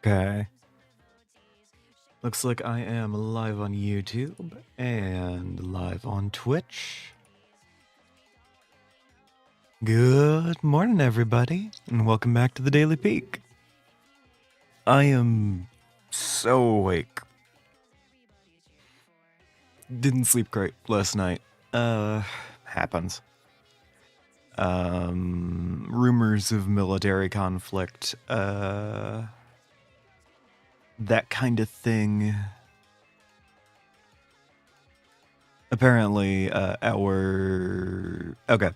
Okay. Looks like I am live on YouTube and live on Twitch. Good morning, everybody, and welcome back to the Daily Peak. I am so awake. Didn't sleep great last night. Happens. Rumors of military conflict, that kind of thing. Apparently, okay.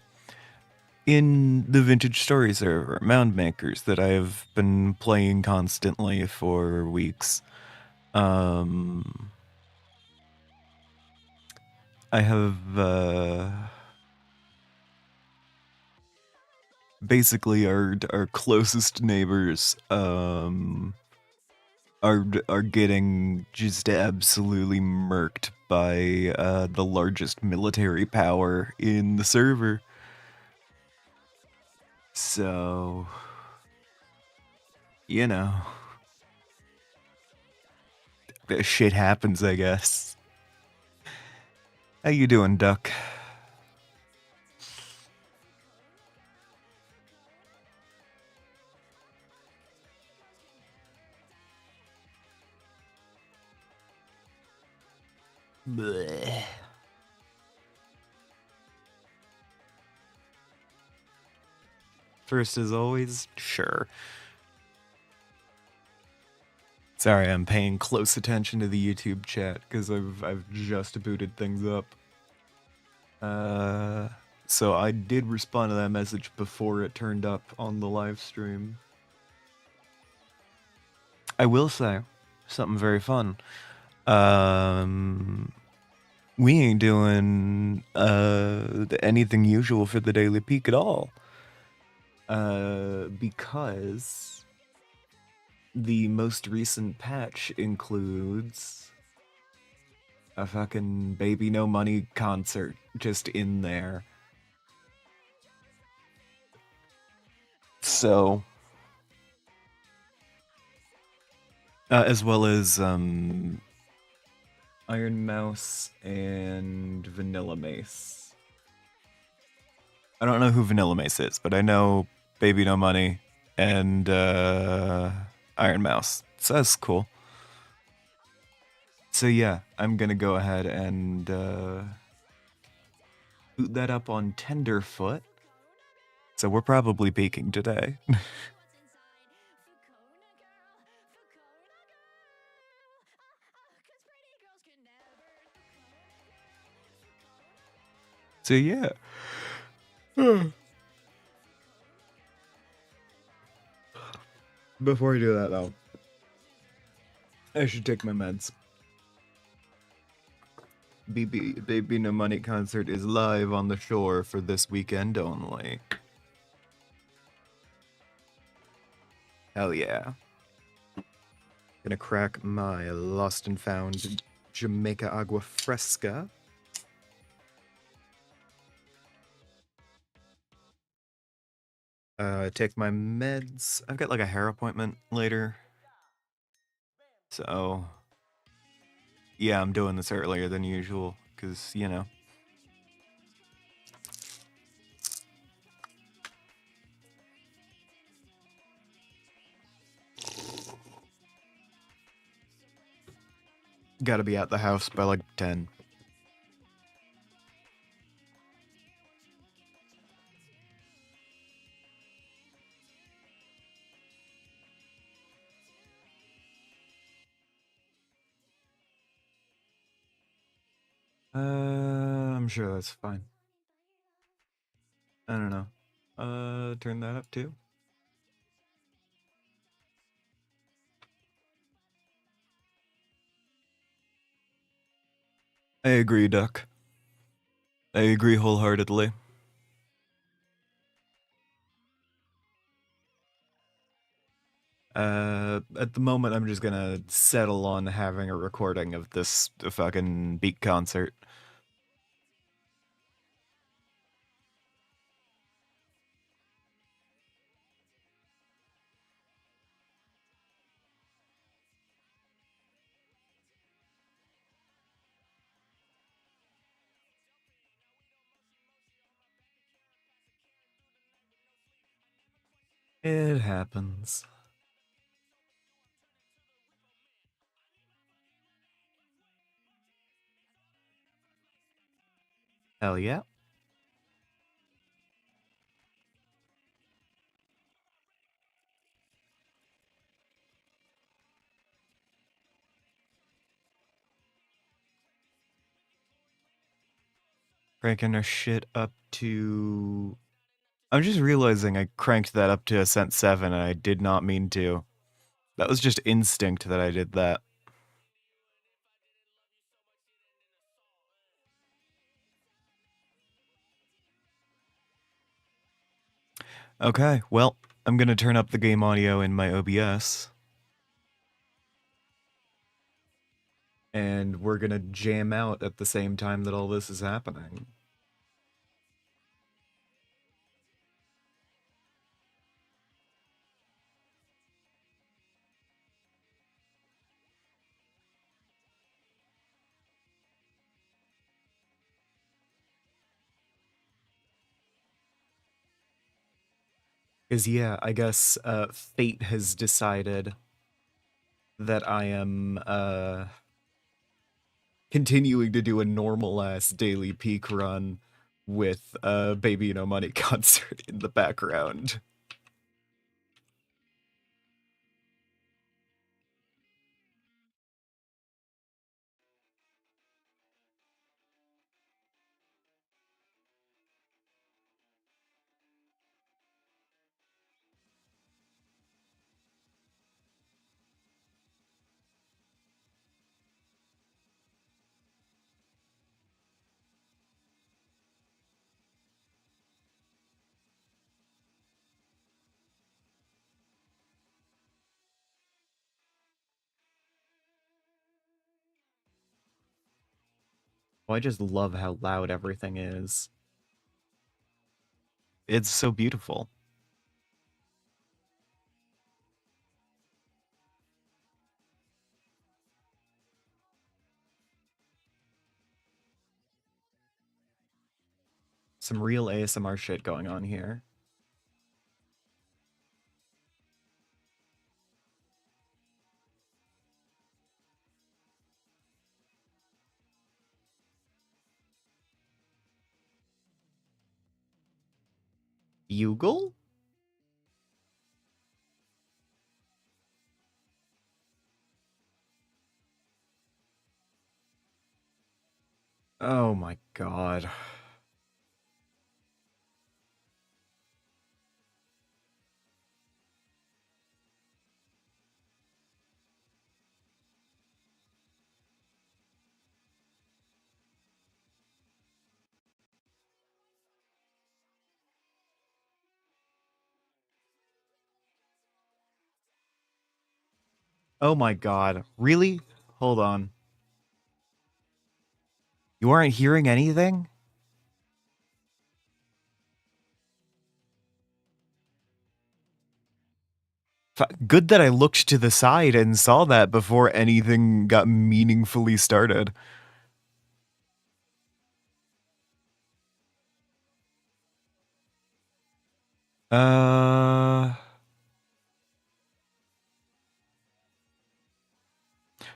In the Vintage Story server, Mound Makers, that I have been playing constantly for weeks, I have, basically our closest neighbors, are getting just absolutely murked by, the largest military power in the server. So, you know, that shit happens, I guess. How you doing, Duck? Bleh. First, as always, sure. Sorry, I'm paying close attention to the YouTube chat because I've just booted things up. So I did respond to that message before it turned up on the live stream. I will say something very fun. We ain't doing anything usual for the Daily Peak at all. Because the most recent patch includes a fucking Baby No Money concert just in there. So, as well as Iron Mouse and Vanilla Mace. I don't know who Vanilla Mace is, but I know Baby No Money and Iron Mouse. So that's cool. So yeah, I'm gonna go ahead and boot that up on Tenderfoot. So we're probably peaking today. So yeah. Before I do that though, I should take my meds. Baby No Money concert is live on the shore for this weekend only. Hell yeah. Gonna crack my lost and found Jamaica Agua Fresca. Take my meds. I've got like a hair appointment later. So, yeah, I'm doing this earlier than usual, because, you know. Gotta be at the house by like 10. I'm sure that's fine. I don't know. Turn that up too. I agree, Duck. I agree wholeheartedly. At the moment, I'm just gonna settle on having a recording of this fucking beat concert. It happens. Hell yeah. Cranking our shit up to... I'm just realizing I cranked that up to Ascent 7 and I did not mean to. That was just instinct that I did that. Okay, well, I'm gonna turn up the game audio in my OBS. And we're gonna jam out at the same time that all this is happening. Because, yeah, I guess fate has decided that I am continuing to do a normal-ass daily peak run with Baby No Money concert in the background. Well, I just love how loud everything is. It's so beautiful. Some real ASMR shit going on here. Bugle? Oh my god. Oh my god. Really? Hold on. You aren't hearing anything? Good that I looked to the side and saw that before anything got meaningfully started.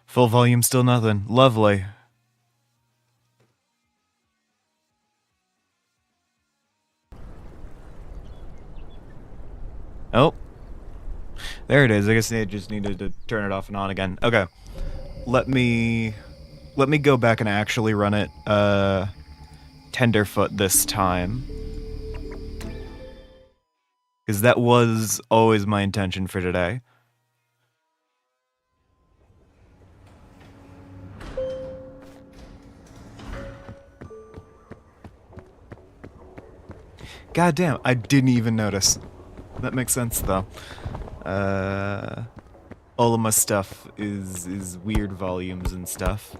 Full volume, still nothing. Lovely. Oh. There it is. I guess I just needed to turn it off and on again. Okay. Let me go back and actually run it tenderfoot this time. Because that was always my intention for today. God damn, I didn't even notice. That makes sense though. All of my stuff is weird volumes and stuff.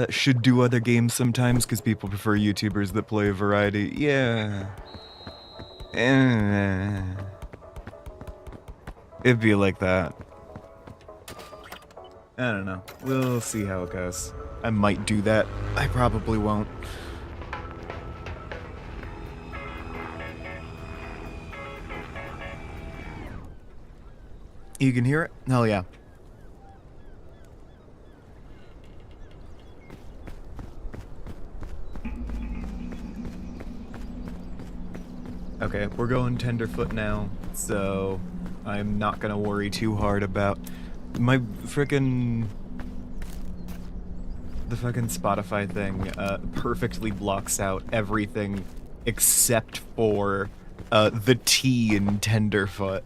Should do other games sometimes because people prefer YouTubers that play a variety. Yeah. It'd be like that. I don't know. We'll see how it goes. I might do that. I probably won't. You can hear it? Hell yeah. Okay, we're going tenderfoot now, so I'm not gonna worry too hard about my frickin'... The fucking Spotify thing perfectly blocks out everything except for the T in tenderfoot.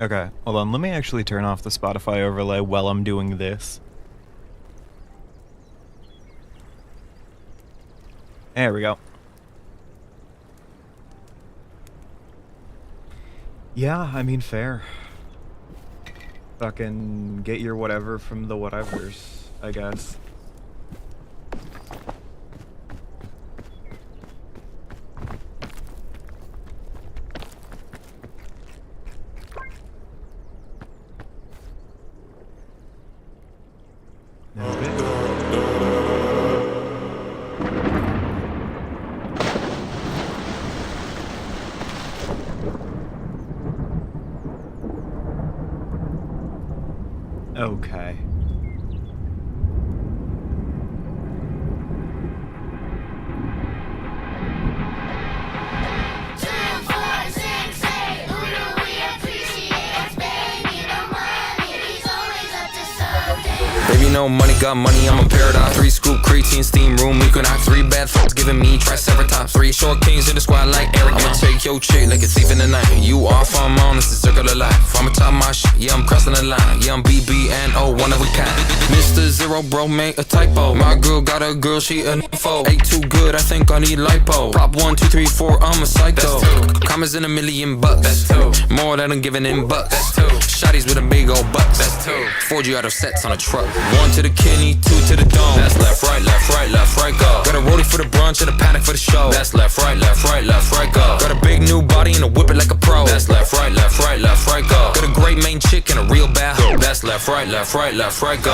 Okay, hold on, let me actually turn off the Spotify overlay while I'm doing this. There we go. Yeah, I mean, fair. Fucking get your whatever from the whatevers, I guess. Okay. Baby, no money, got money, I'm a paradise. 3 scoop creatine, steam room, you can knock 3 bad thoughts, giving me triceratops. 3 short kings in the squad like Eric. I'ma take your chick like a thief in the night. You off, I'm on, it's a circle of life. I'm top my shit, yeah, I'm crossing the line. Yeah, I'm BBNO, one of a kind. Mr. Zero, bro, made a typo. My girl got a girl, she a nympho. Ain't too good, I think I need lipo. Prop 1, 2, 3, 4, I'm a psycho. Commas in $1 million bucks. That's 2. More than I'm giving in bucks. That's 2. Shotties with a big old butt. That's 2. 4G auto sets on a truck. 1 to the kidney, 2 to the dome. That's left, right, left, right, left, right, go. Got a rollie for the brunch and a paddock for the show. That's left, right, left, right, left, right, go. Got a big new body and a whip it like a pro. That's left, right, left, right, left, right, go. Got a great main chick and a real bad hoe. That's left, right, left, right, left, right, go.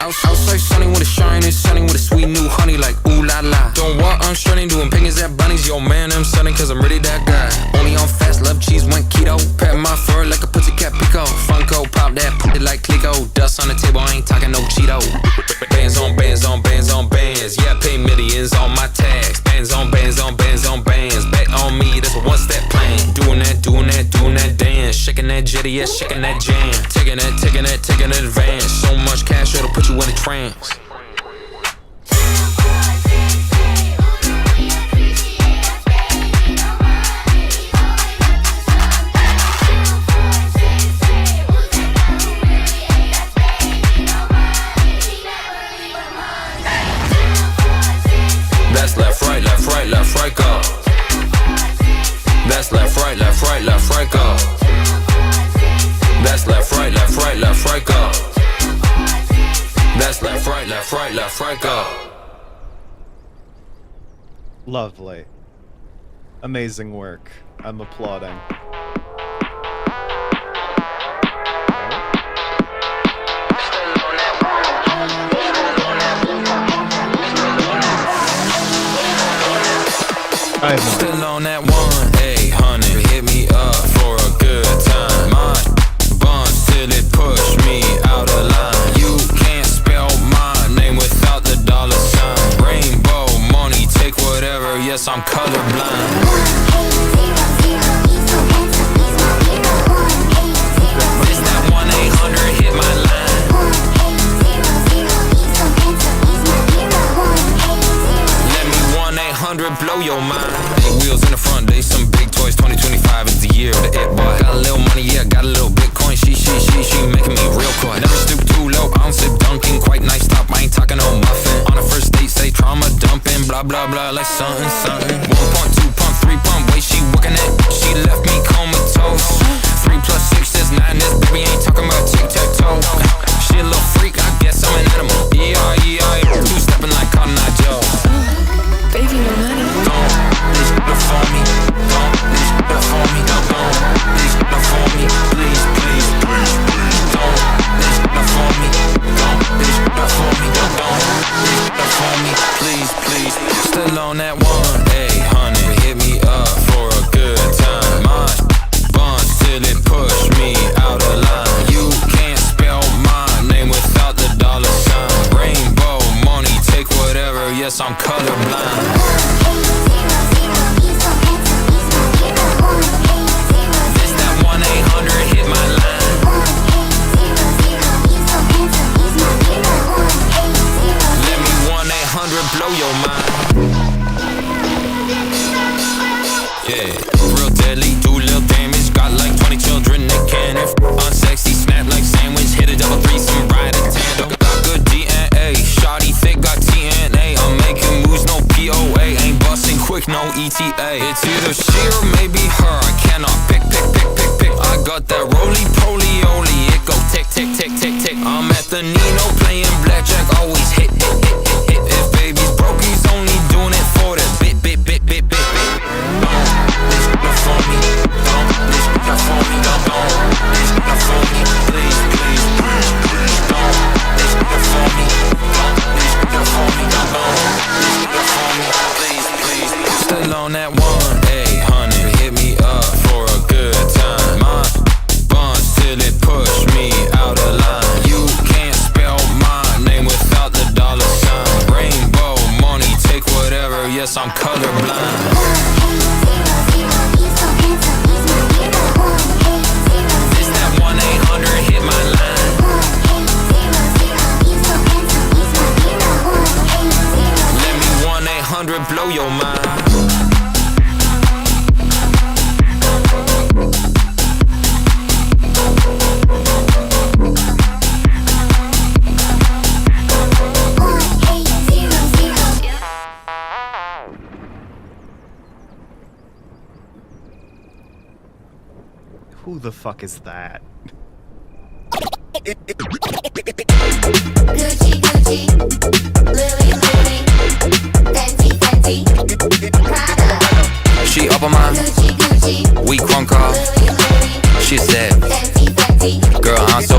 Outside sunny with a shine, it's sunny with a sweet new honey like ooh la la. Don't walk, I'm strutting, doing pingers at bunnies. Yo man, I'm sunny cause I'm really that guy. Only on fast, love cheese, went keto. Pat my fur like a pussycat pico. Funko, pop that, put it like Clico. Dust on the table, I ain't talking no Cheeto. Bands on bands on bands on bands. Yeah, I pay millions on my tax. Bands on bands on bands on bands. Bet on me, that's a one-step plan. Doing that, doing that, doing that dance. Shaking that jetty, yeah, shaking that jam. Taking that, taking that, taking advance. So much cash, it'll put you in a trance. That's left, right, left, right, left, right, go. That's left, right, left, right, left, right, go. That's left, right, left, right, left, right, go. That's left, right, left, right, left, right, go. Lovely. Amazing work. I'm applauding. Still on that one, hey honey, hit me up for a good time. My buns till it push me out of line. You can't spell my name without the dollar sign. Rainbow money, take whatever, yes I'm colorblind. It's that 1-800, hit my line. Let me 1-800 blow your mind. Wheels in the front, they some big toys. 2025 is the year of the it boy. Got a little money, yeah, got a little Bitcoin. She making me real coy. Never stoop too low, I don't sip Dunkin'. Quite nice top, I ain't talking no muffin. On a first date, say trauma dumping. blah blah blah like something something. 1 pump, 2 pump, 3 pump, wait she working it. She left me comatose. 3 plus 6 is 9. This baby ain't talking about tic-tac-toe. She a little freak, I guess I'm an animal. Yeah. 2 stepping like Cotton Eye Joe. Baby, no money. Don't this shit for me. Don't this shit for me. Don't this shit for me. Please, please, please, please. Don't this shit for me. Don't this shit for me. Don't this shit for me. Please, please. Still on that 1-800. Hit me up for a good time. My buns till it push me out of line. You can't spell my name without the dollar sign. Rainbow money, take whatever. Yes, I'm colorblind. This that 1-800 hit my line. Let me 1-800 blow your mind. Yeah, real deadly, do little damage. Got like 20 children that can. If unsexy, snap like sandwich. Hit a double threesome, ride a tandem. Got good DNA, shawty thick, got TNA. I'm making moves, no POA. Ain't busting quick, no ETA. It's either she or maybe her. I cannot pick. I got that roly-poly-oly. It go tick, tick, tick, tick, tick. I'm at the Nino playing blackjack, always hit. If baby's broke, he's only doing it for that bit. This shit for me. Don't this shit for me. Don't this shit for me. Please, please, please, please. Don't this shit for me. Don't this shit for me. Don't this shit for me. Please, please. Still on that 1-800. Hit me up for a good time. My buns till it push me out of line. You can't spell my name without the dollar sign. Rainbow money, take whatever. Yes, I'm colorblind. This that 1-800 hit my line. Let me 1-800 blow your mind. Who the fuck is that? Gucci, Gucci, Louis, Louis, Fenty, Fenty, Prada. She up on my Gucci, Gucci, weak one call. Louis, Louis, She said, Fenty, Fenty, girl, I'm so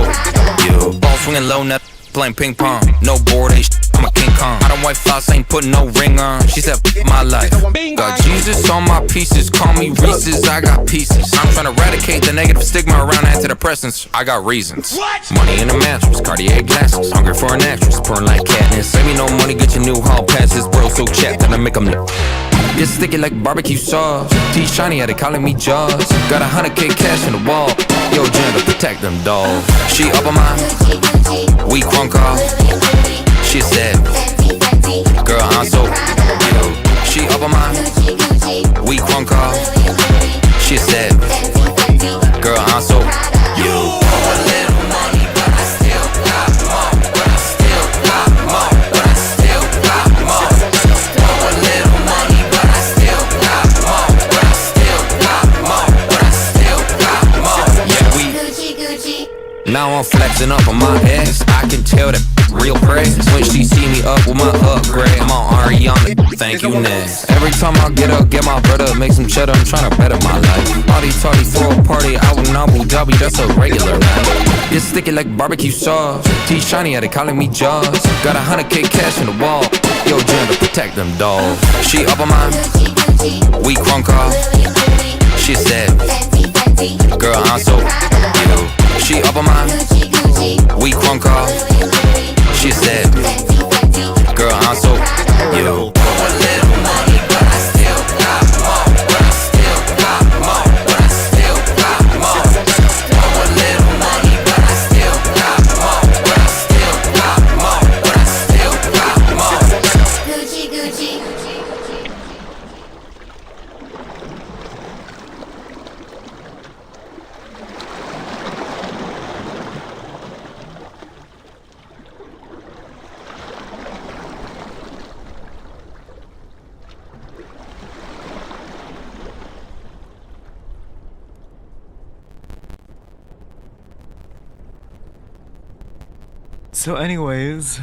you. Ball swinging low, net playing ping pong. No board, ain't I'm a King Kong. I don't white floss, ain't putting no ring on. She said, my life. Got Jesus on my pieces. Call me Reese's, I got pieces. I'm trying to eradicate the negative stigma around antidepressants. I got reasons. Money in the mattress, Cartier glasses. Hungry for an actress, pouring like Katniss. Baby, no money, get your new hall passes. Bro, so chapped, and I make them look. It's sticky like barbecue sauce. T shiny, they calling me Jaws. Got 100K cash in the wall. Yo, Jen to protect them dolls. She up on my weak one call. She said, girl, I'm so you. She up on my weak one call. She said, girl, I'm so you. Now I'm flexing up on my ex. I can tell that real praise when she see me up with my upgrade. I'm on Ariana, thank you next. Every time I get up, get my brother, make some cheddar. I'm trying to better my life. Party tardy, throw a party out in Abu Dhabi, that's a regular night. It's sticky like barbecue sauce. T shiny, they calling me Jaws. Got 100K cash in the wall. Yo, Jen to protect them dolls. She up on my weak one call. She said, girl, I'm so you. She up on my weak one call. She said, girl, I'm so you. So anyways,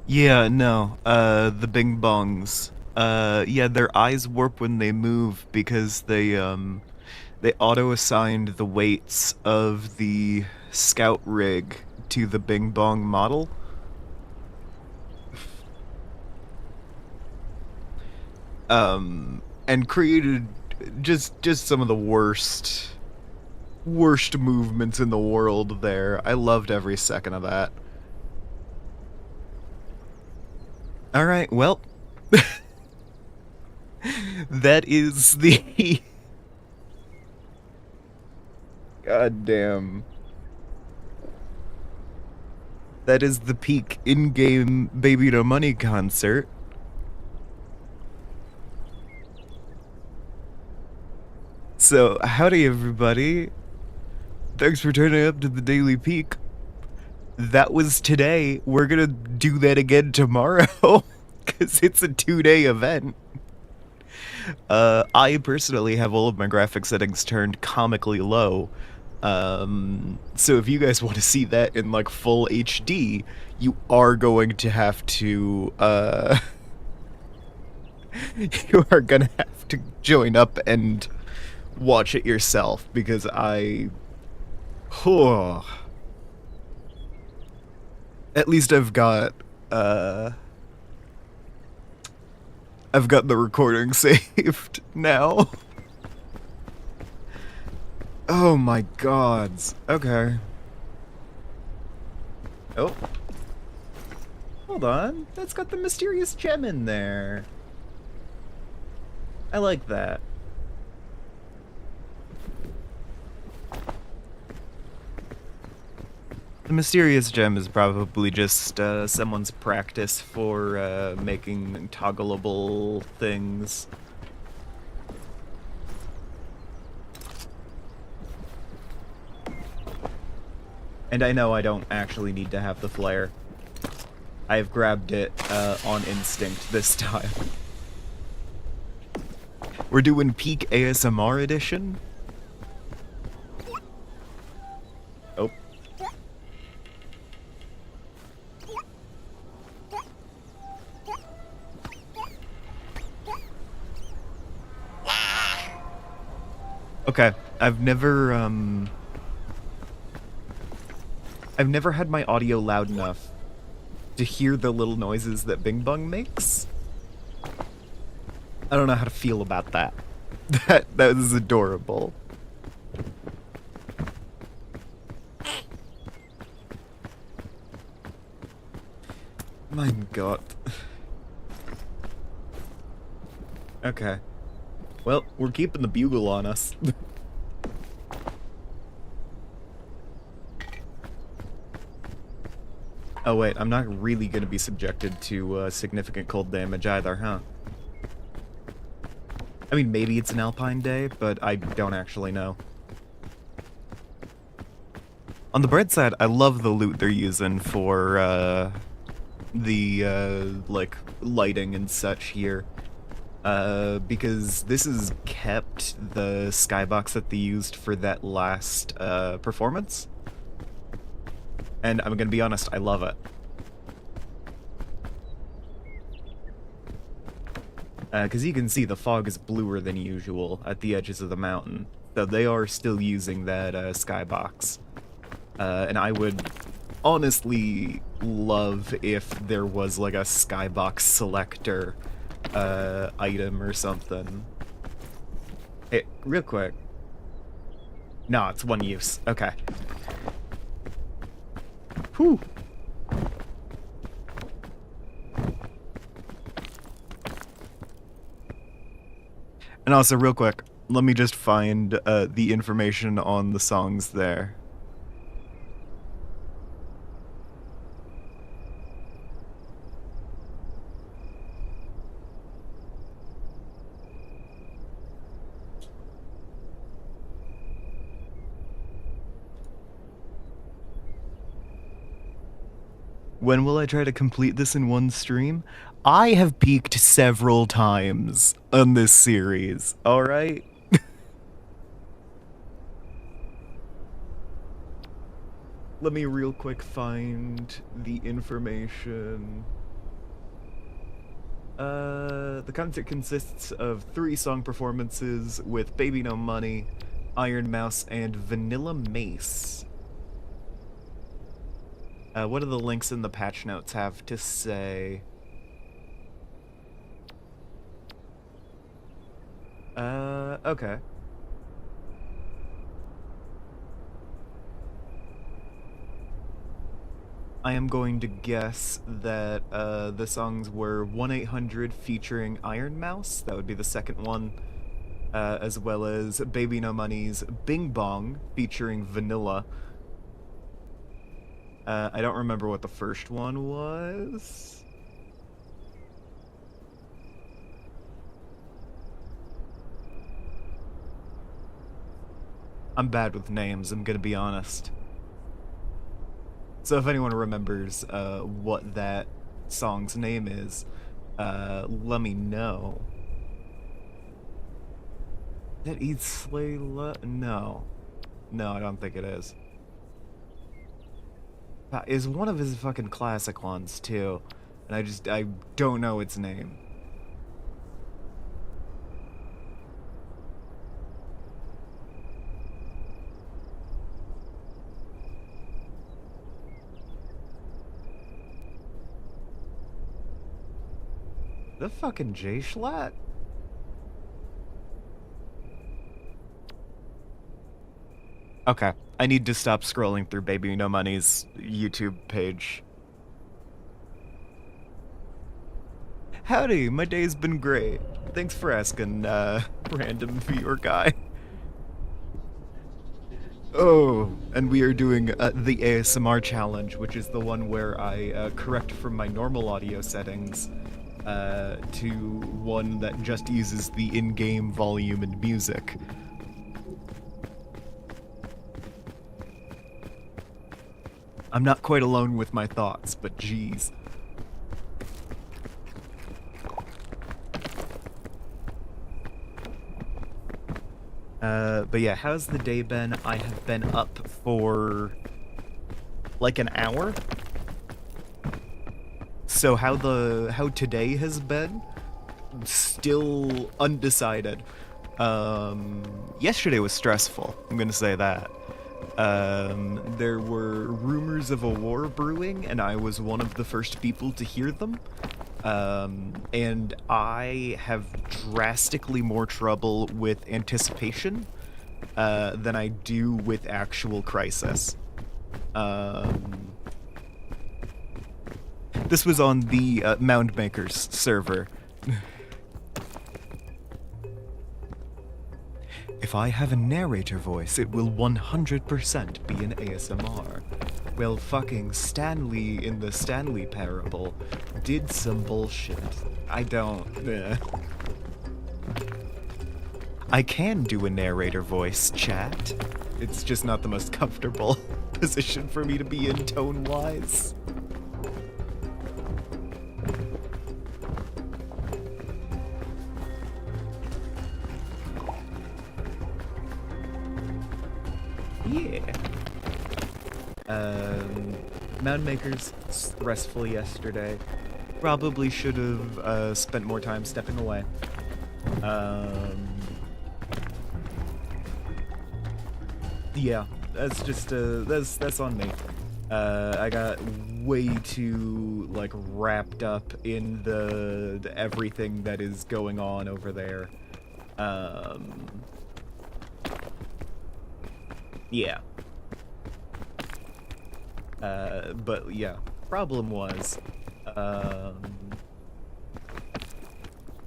yeah, no, the Bing Bongs. Yeah, their eyes warp when they move because they auto-assigned the weights of the scout rig to the Bing Bong model. And created just some of the worst movements in the world there. I loved every second of that. All right, well, that is the God damn. That is the peak in-game Baby No Money concert. So, howdy everybody. Thanks for turning up to the Daily Peak. That was today. We're gonna do that again tomorrow, because it's a 2-day event. I personally have all of my graphic settings turned comically low. So if you guys want to see that in like full HD, you are going to have to, you are gonna have to join up and watch it yourself, because at least I've got the recording saved now. Oh my gods. Okay. Oh. Hold on. That's got the mysterious gem in there. I like that. The mysterious gem is probably just someone's practice for making toggleable things. And I know I don't actually need to have the flare. I've grabbed it on instinct this time. We're doing peak ASMR edition. Oh. Okay, I've never had my audio loud enough to hear the little noises that Bing Bong makes. I don't know how to feel about that. That is adorable. My god. Okay. Well, we're keeping the bugle on us. Oh wait, I'm not really gonna be subjected to significant cold damage either, huh? I mean, maybe it's an Alpine day, but I don't actually know. On the bright side, I love the loot they're using for like, lighting and such here. Because this has kept the skybox that they used for that last performance. And I'm gonna be honest, I love it. Because you can see the fog is bluer than usual at the edges of the mountain. So they are still using that skybox. And I would honestly love if there was like a skybox selector item or something. Hey, real quick. No, it's one use. Okay. Whew. And also, real quick, let me just find the information on the songs there. When will I try to complete this in one stream? I have peaked several times on this series, alright? Let me real quick find the information. The concert consists of 3 song performances with Baby No Money, Iron Mouse, and Vanilla Mace. What do the links in the patch notes have to say? Okay. I am going to guess that the songs were 1-800 featuring Iron Mouse, that would be the second one, as well as Baby No Money's Bing Bong featuring Vanilla. I don't remember what the first one was. I'm bad with names, I'm gonna be honest. So if anyone remembers what that song's name is, let me know. That Eat Slay No. No, I don't think it is. Is one of his fucking classic ones, too. And I don't know its name. The fucking J-Schlatt? Okay, I need to stop scrolling through Baby No Money's YouTube page. Howdy, my day's been great. Thanks for asking, random viewer guy. Oh, and we are doing the ASMR challenge, which is the one where I correct from my normal audio settings to one that just uses the in-game volume and music. I'm not quite alone with my thoughts, but geez. But yeah, how's the day been? I have been up for like an hour. So how today has been? Still undecided. Yesterday was stressful, I'm gonna say that. There were rumors of a war brewing, and I was one of the first people to hear them. And I have drastically more trouble with anticipation than I do with actual crisis. This was on the Mound Makers server. If I have a narrator voice, it will 100% be an ASMR. Well, fucking Stanley in the Stanley Parable did some bullshit. I don't... I can do a narrator voice, chat. It's just not the most comfortable position for me to be in tone-wise. Yeah. Mound Makers, restful yesterday. Probably should have spent more time stepping away. Yeah, that's just that's on me. I got way too like wrapped up in the everything that is going on over there. Yeah. But yeah, problem was,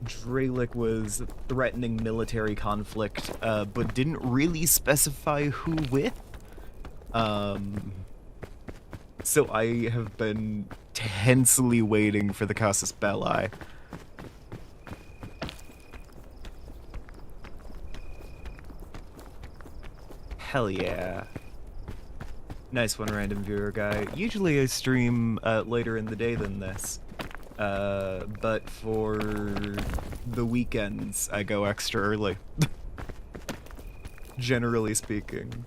Dralic was threatening military conflict, but didn't really specify who with. So I have been tensely waiting for the Casus Belli. Hell yeah. Nice one, random viewer guy. Usually I stream later in the day than this. But for the weekends, I go extra early. Generally speaking.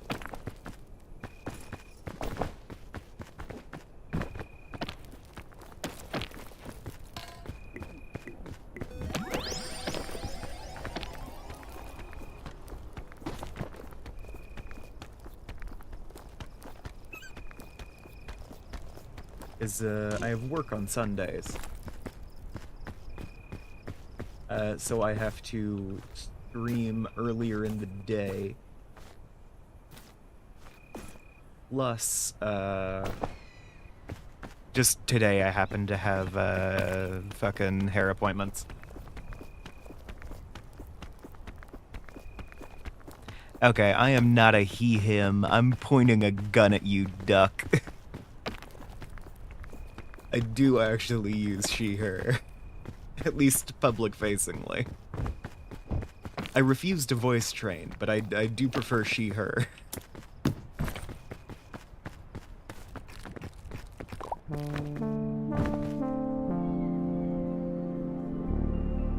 is I have work on Sundays. So I have to stream earlier in the day. Plus, just today I happen to have fucking hair appointments. Okay, I am not a he/him. I'm pointing a gun at you, duck. I do actually use she/her. At least public-facingly. I refuse to voice train, but I do prefer she/her.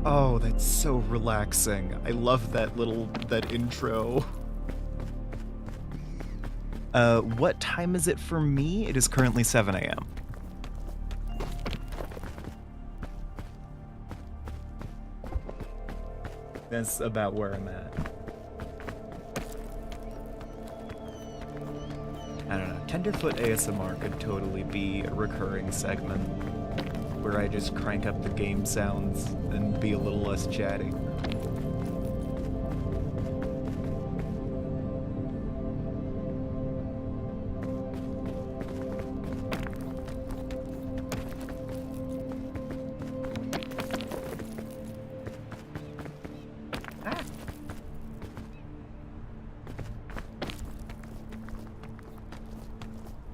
Oh, that's so relaxing. I love that intro. What time is it for me? It is currently 7 a.m. That's about where I'm at. I don't know. Tenderfoot ASMR could totally be a recurring segment where I just crank up the game sounds and be a little less chatty.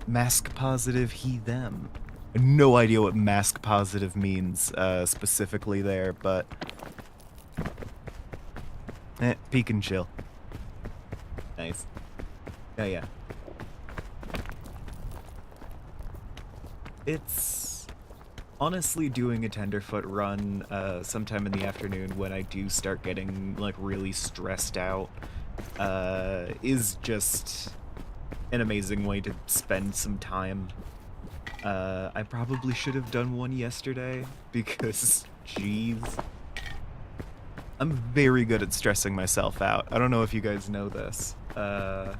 Mask positive he them. No idea what mask positive means specifically there, but peek and chill. Nice. Yeah. It's honestly doing a tenderfoot run sometime in the afternoon when I do start getting like really stressed out is just an amazing way to spend some time. I probably should have done one yesterday because, jeez. I'm very good at stressing myself out. I don't know if you guys know this. But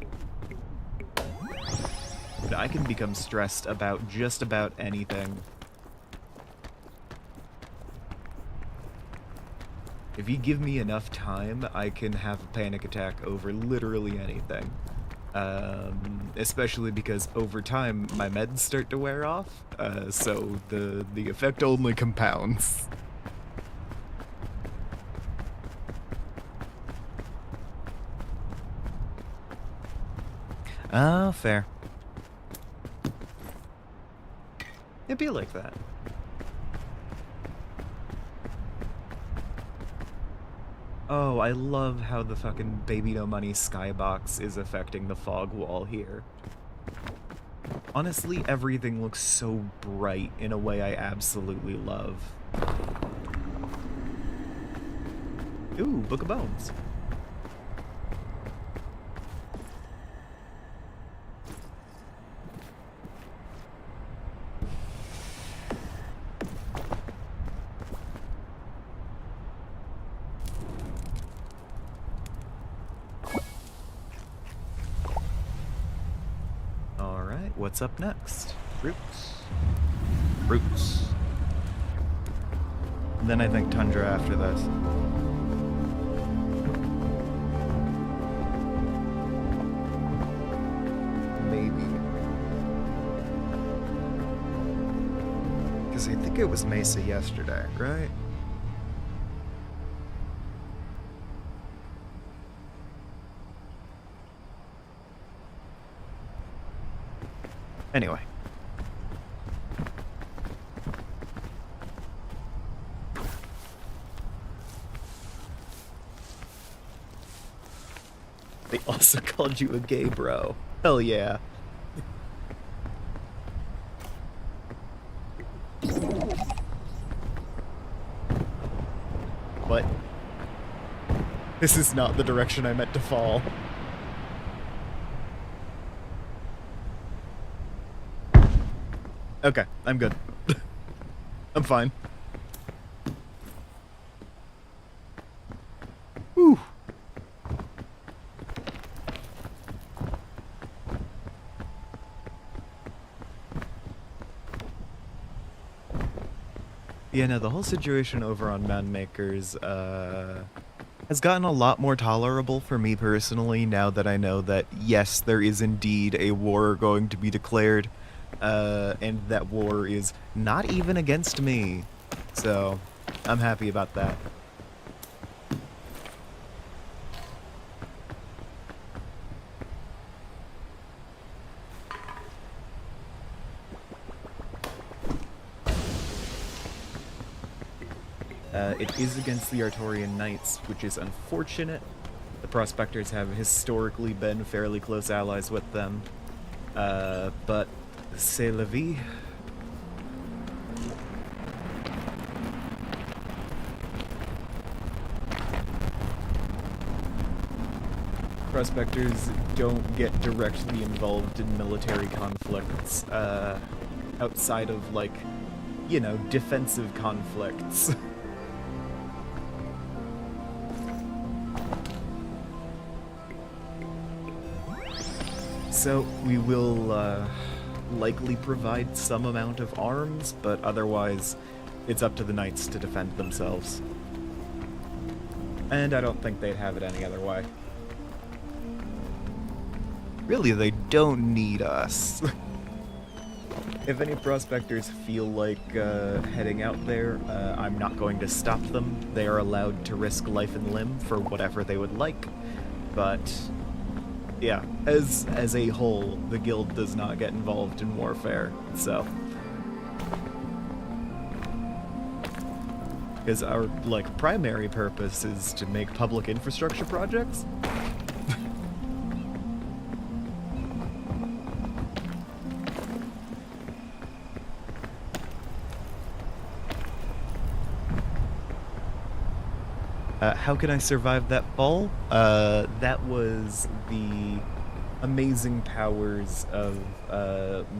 I can become stressed about just about anything. If you give me enough time, I can have a panic attack over literally anything. Especially because over time my meds start to wear off, so the effect only compounds. Oh, fair. It'd be like that. Oh, I love how the fucking Baby No Money skybox is affecting the fog wall here. Honestly, everything looks so bright in a way I absolutely love. Ooh, Book of Bones. What's up next? Roots. Roots. And then I think Tundra after this. Maybe. Because I think it was Mesa yesterday, right? Anyway. They also called you a gay bro. Hell yeah. What? This is not the direction I meant to fall. Okay, I'm good. I'm fine. Whew. Yeah, no, the whole situation over on Manmakers has gotten a lot more tolerable for me personally now that I know that, yes, there is indeed a war going to be declared, and that war is not even against me. So, I'm happy about that. It is against the Artorian Knights, which is unfortunate. The Prospectors have historically been fairly close allies with them. But c'est la vie. Prospectors don't get directly involved in military conflicts, outside of, like, you know, defensive conflicts. So we will likely provide some amount of arms, but otherwise it's up to the knights to defend themselves. And I don't think they'd have it any other way. Really, they don't need us. If any prospectors feel like heading out there, I'm not going to stop them. They are allowed to risk life and limb for whatever they would like, but yeah, as a whole, the guild does not get involved in warfare, so. Because our, like, primary purpose is to make public infrastructure projects. How can I survive that fall? That was the amazing powers of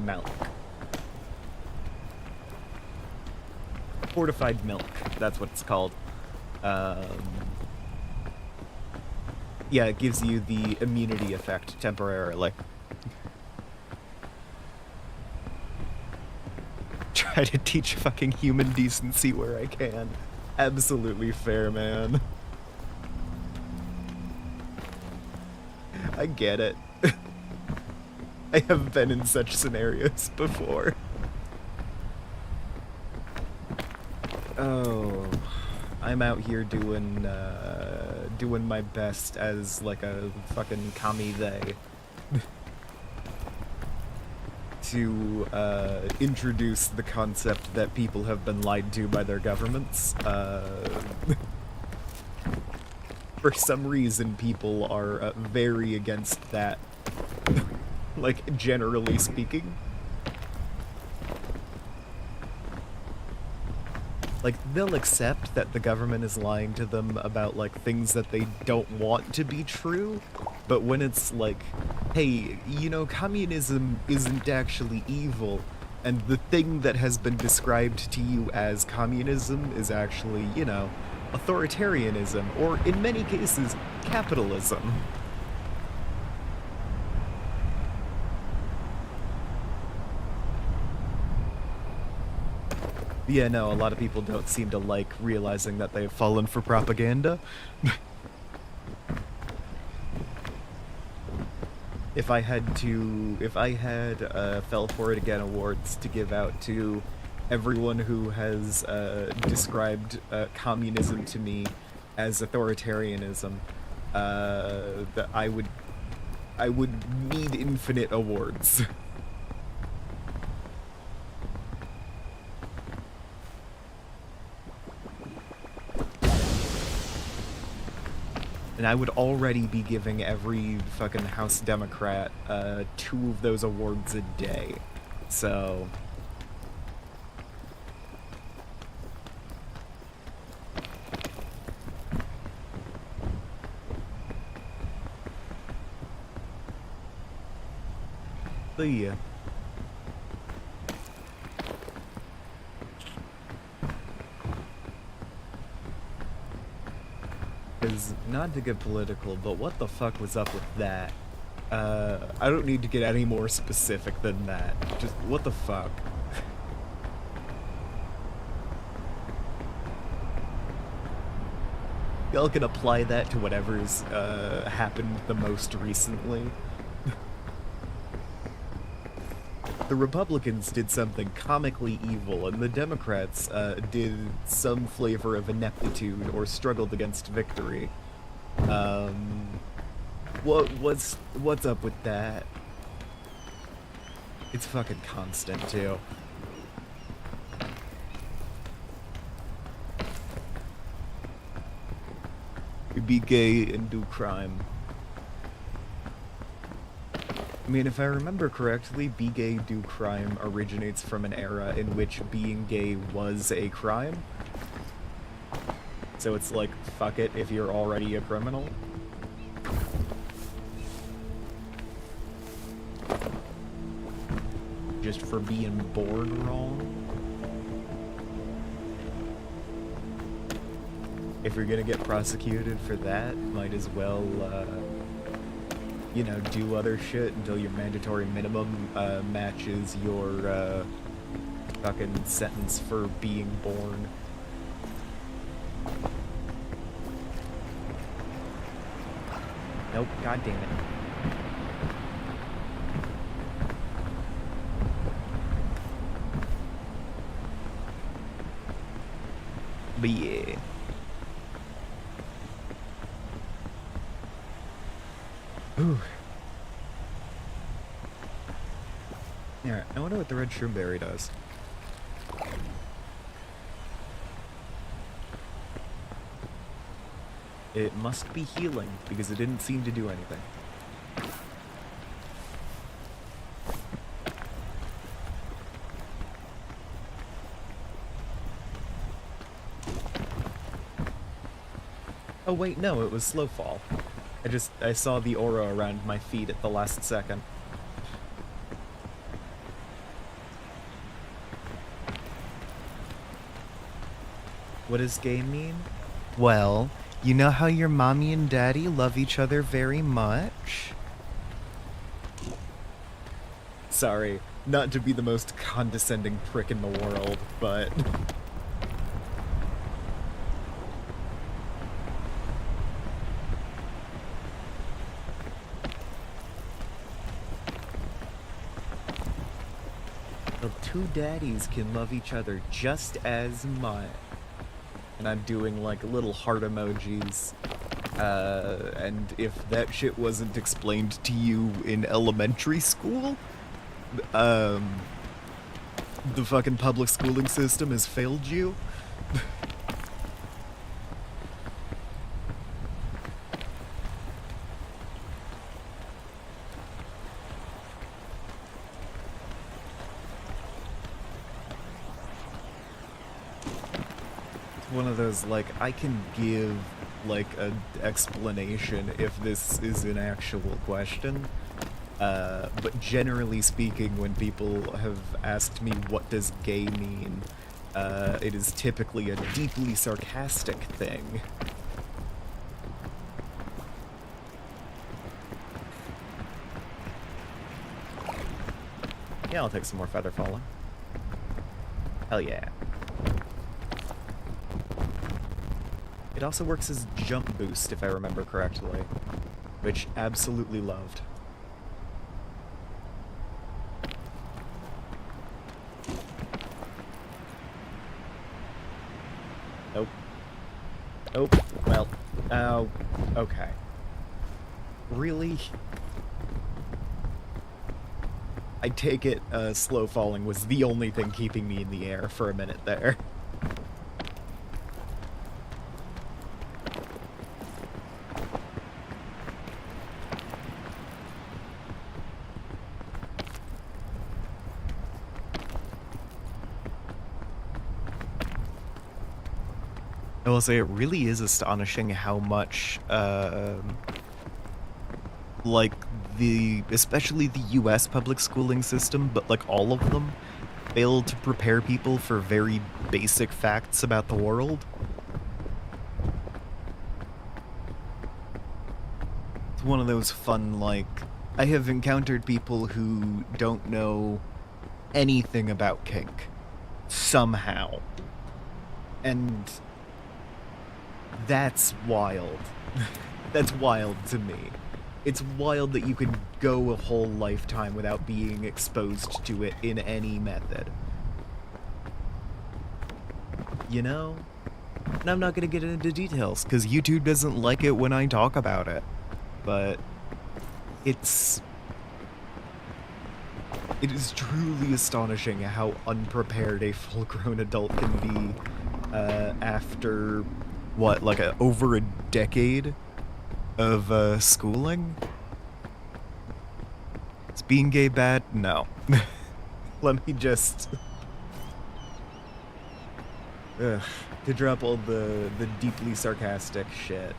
milk. Fortified milk, that's what it's called. Yeah, it gives you the immunity effect temporarily. Try to teach fucking human decency where I can. Absolutely fair, man. I get it. I have been in such scenarios before. Oh, I'm out here doing my best as like a fucking kami they to introduce the concept that people have been lied to by their governments. For some reason, people are very against that, like, generally speaking. Like, they'll accept that the government is lying to them about, like, things that they don't want to be true, but when it's like, hey, you know, communism isn't actually evil, and the thing that has been described to you as communism is actually, you know, authoritarianism, or in many cases, capitalism. Yeah, no, a lot of people don't seem to like realizing that they've fallen for propaganda. If I had Fell For It Again awards to give out to everyone who has described communism to me as authoritarianism, that I would need infinite awards. And I would already be giving every fucking House Democrat 2 of those awards a day. So yeah. Because, not to get political, but what the fuck was up with that? I don't need to get any more specific than that. Just, what the fuck? Y'all can apply that to whatever's happened the most recently. The Republicans did something comically evil, and the Democrats did some flavor of ineptitude or struggled against victory. What's up with that? It's fucking constant, too. Be gay and do crime. I mean, if I remember correctly, be gay, do crime originates from an era in which being gay was a crime. So it's like, fuck it if you're already a criminal. Just for being born wrong. If you're gonna get prosecuted for that, might as well, you know, do other shit until your mandatory minimum matches your fucking sentence for being born. Nope, god damn it. But yeah. Ooh. Yeah, I wonder what the red shroomberry does. It must be healing, because it didn't seem to do anything. Oh wait, no, it was slow fall. I saw the aura around my feet at the last second. What does gay mean? Well, you know how your mommy and daddy love each other very much? Sorry, not to be the most condescending prick in the world, but... The two daddies can love each other just as much. And I'm doing like little heart emojis. And if that shit wasn't explained to you in elementary school, the fucking public schooling system has failed you. One of those, like, I can give, like, an explanation if this is an actual question. But generally speaking, when people have asked me what does gay mean, it is typically a deeply sarcastic thing. Yeah, I'll take some more feather falling. Hell yeah. It also works as jump boost, if I remember correctly, which absolutely loved. Nope. Nope. Well, oh, okay. Really? I take it slow falling was the only thing keeping me in the air for a minute there. I will say it really is astonishing how much, like, especially the US public schooling system, but like all of them, fail to prepare people for very basic facts about the world. It's one of those fun, like, I have encountered people who don't know anything about kink, somehow. And That's wild. That's wild to me. It's wild that you can go a whole lifetime without being exposed to it in any method. You know? And I'm not gonna get into details, because YouTube doesn't like it when I talk about it. But it is truly astonishing how unprepared a full-grown adult can be after, what, like over a decade of schooling? Is being gay bad? No. Let me just... Ugh, to drop all the deeply sarcastic shit.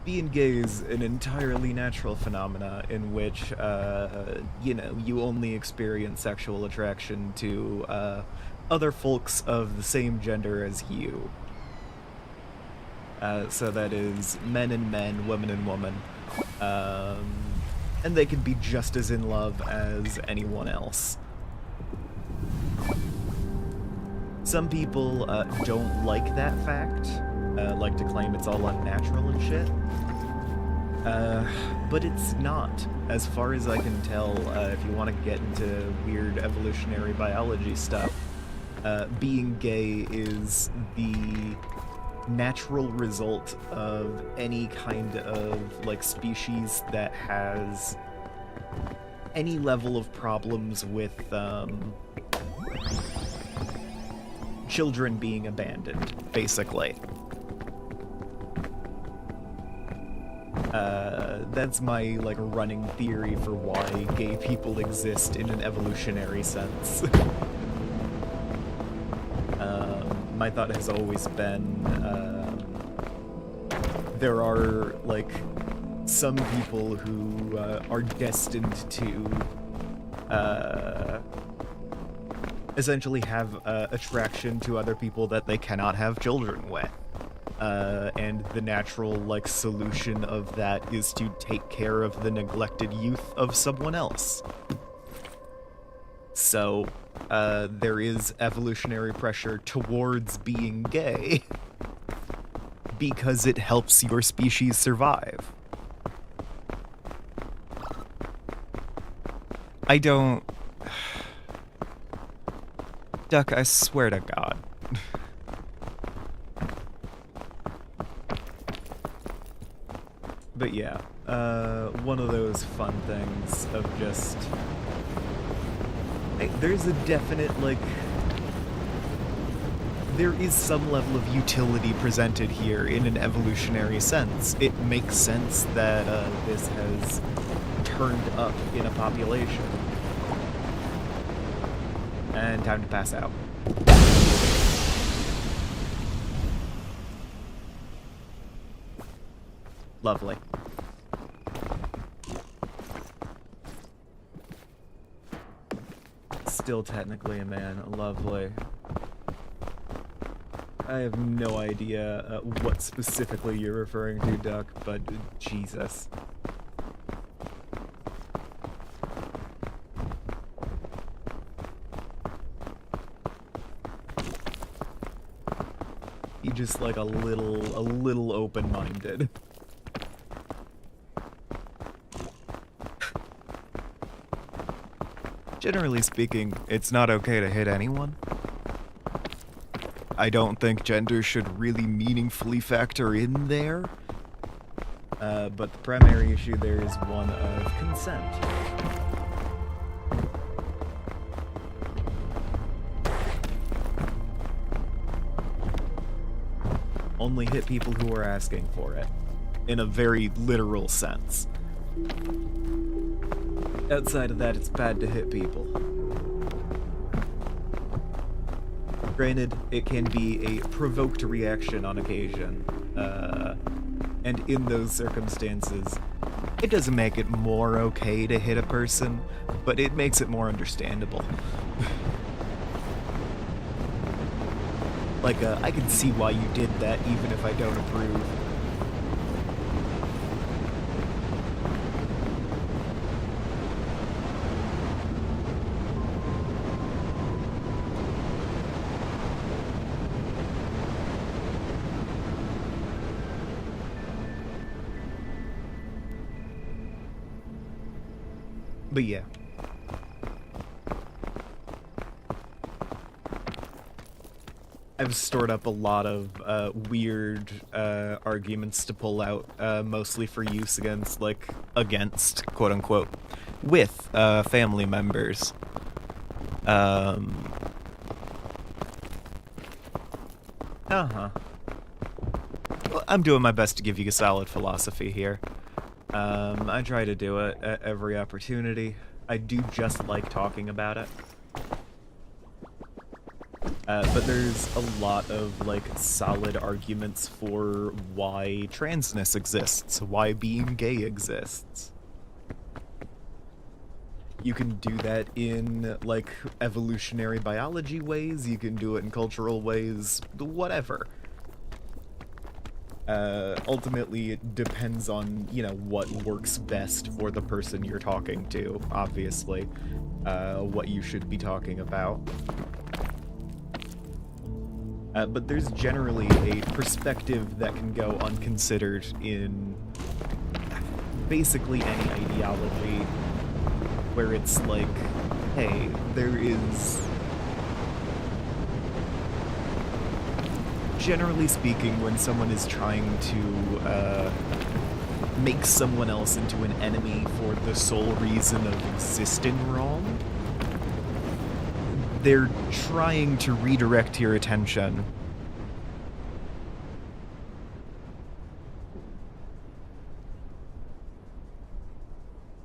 Being gay is an entirely natural phenomena in which, you know, you only experience sexual attraction to other folks of the same gender as you. So that is men and men, women and women. And they can be just as in love as anyone else. Some people don't like that fact, like to claim it's all unnatural and shit. But it's not, as far as I can tell. If you want to get into weird evolutionary biology stuff, being gay is the natural result of any kind of, like, species that has any level of problems with, children being abandoned, basically. That's my, like, running theory for why gay people exist in an evolutionary sense. My thought has always been, there are, like, some people who are destined to essentially have attraction to other people that they cannot have children with. And the natural, like, solution of that is to take care of the neglected youth of someone else. So, there is evolutionary pressure towards being gay because it helps your species survive. I don't... Duck, I swear to God. But yeah, one of those fun things of just... There's a definite, like... There is some level of utility presented here in an evolutionary sense. It makes sense that this has turned up in a population. And time to pass out. Lovely. Still technically a man. Lovely. I have no idea what specifically you're referring to, Duck, but Jesus. You just, like, a little open-minded. Generally speaking, it's not okay to hit anyone. I don't think gender should really meaningfully factor in there. But the primary issue there is one of consent. Only hit people who are asking for it, in a very literal sense. Outside of that, it's bad to hit people. Granted, it can be a provoked reaction on occasion, and in those circumstances, it doesn't make it more okay to hit a person, but it makes it more understandable. Like, I can see why you did that, even if I don't approve. But yeah. I've stored up a lot of weird arguments to pull out, mostly for use against, quote unquote, with family members. Well, I'm doing my best to give you a solid philosophy here. I try to do it at every opportunity. I do just like talking about it. But there's a lot of, solid arguments for why transness exists, why being gay exists. You can do that in, evolutionary biology ways, you can do it in cultural ways, whatever. Ultimately, it depends on, what works best for the person you're talking to, obviously. What you should be talking about. But there's generally a perspective that can go unconsidered in basically any ideology, where it's like, hey, there is... Generally speaking, when someone is trying to make someone else into an enemy for the sole reason of existing wrong, they're trying to redirect your attention.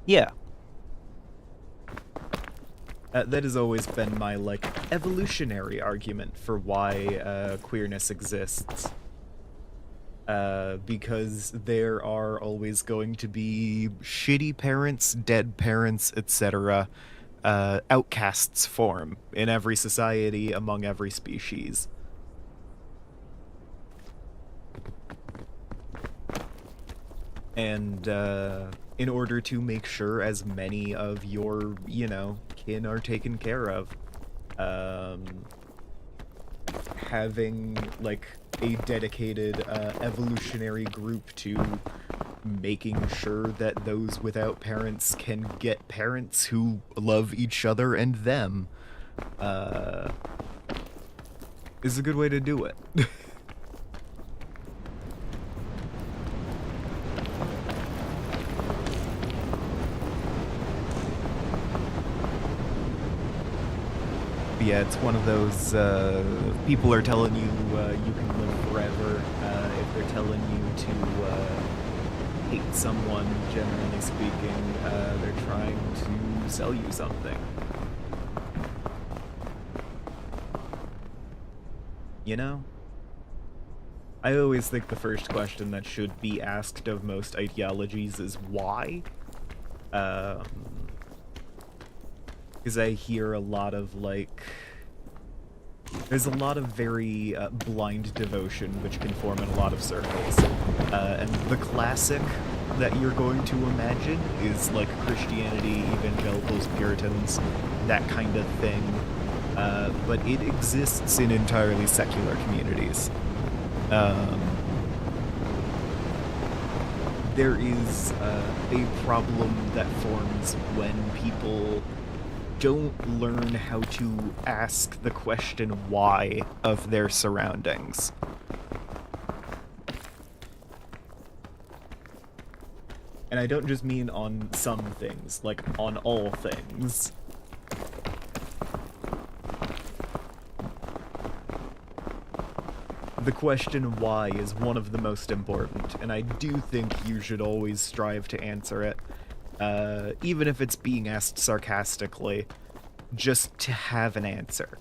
Yeah. That has always been my, evolutionary argument for why queerness exists. Because there are always going to be shitty parents, dead parents, etc., outcasts form in every society among every species. And in order to make sure as many of your, kin are taken care of, having a dedicated evolutionary group to making sure that those without parents can get parents who love each other and them is a good way to do it. Yeah, it's one of those, people are telling you you can live forever, if they're telling you to hate someone, generally speaking, they're trying to sell you something. You know? I always think the first question that should be asked of most ideologies is why? Because I hear a lot of, there's a lot of very blind devotion which can form in a lot of circles. And the classic that you're going to imagine is, Christianity, evangelicals, Puritans, that kind of thing. But it exists in entirely secular communities. There is a problem that forms when people don't learn how to ask the question why of their surroundings. And I don't just mean on some things, on all things. The question why is one of the most important, and I do think you should always strive to answer it. Even if it's being asked sarcastically, just to have an answer.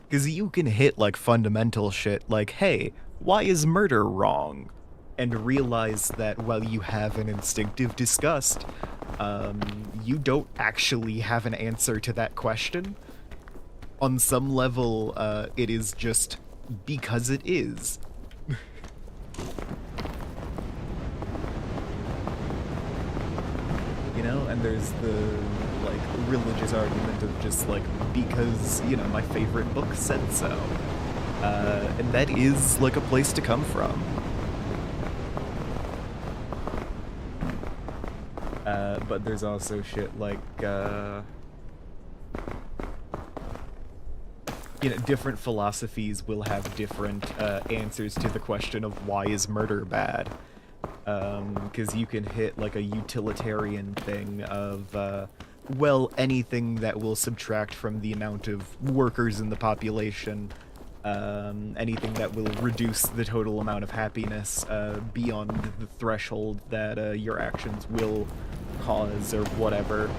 Because you can hit, fundamental shit, hey, why is murder wrong? And realize that while you have an instinctive disgust, you don't actually have an answer to that question. On some level, it is just because it is. And there's the, religious argument of just, because, my favorite book said so. And that is, a place to come from. But there's also shit like, different philosophies will have different answers to the question of why is murder bad. Because you can hit like a utilitarian thing of, well, anything that will subtract from the amount of workers in the population, anything that will reduce the total amount of happiness beyond the threshold that your actions will cause or whatever.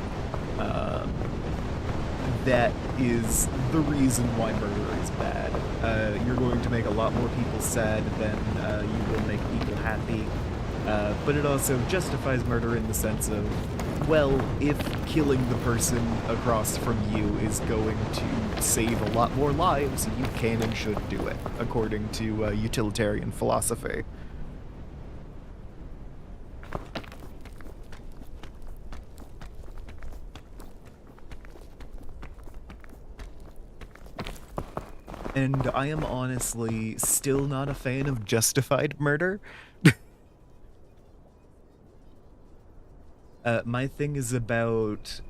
That is the reason why murder is bad. You're going to make a lot more people sad than you will make people happy. But it also justifies murder in the sense of, well, if killing the person across from you is going to save a lot more lives, you can and should do it, according to utilitarian philosophy. And I am honestly still not a fan of justified murder. My thing is about,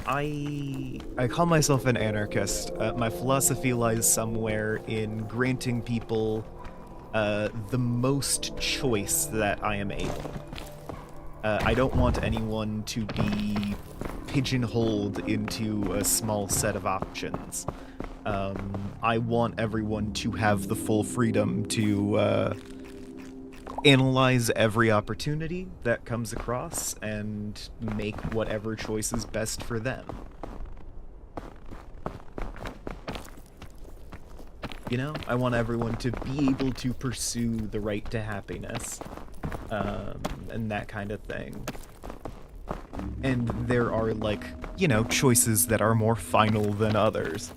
I call myself an anarchist. My philosophy lies somewhere in granting people the most choice that I am able. I don't want anyone to be pigeonholed into a small set of options. I want everyone to have the full freedom to analyze every opportunity that comes across and make whatever choice is best for them. You know, I want everyone to be able to pursue the right to happiness, and that kind of thing. And there are, like, choices that are more final than others.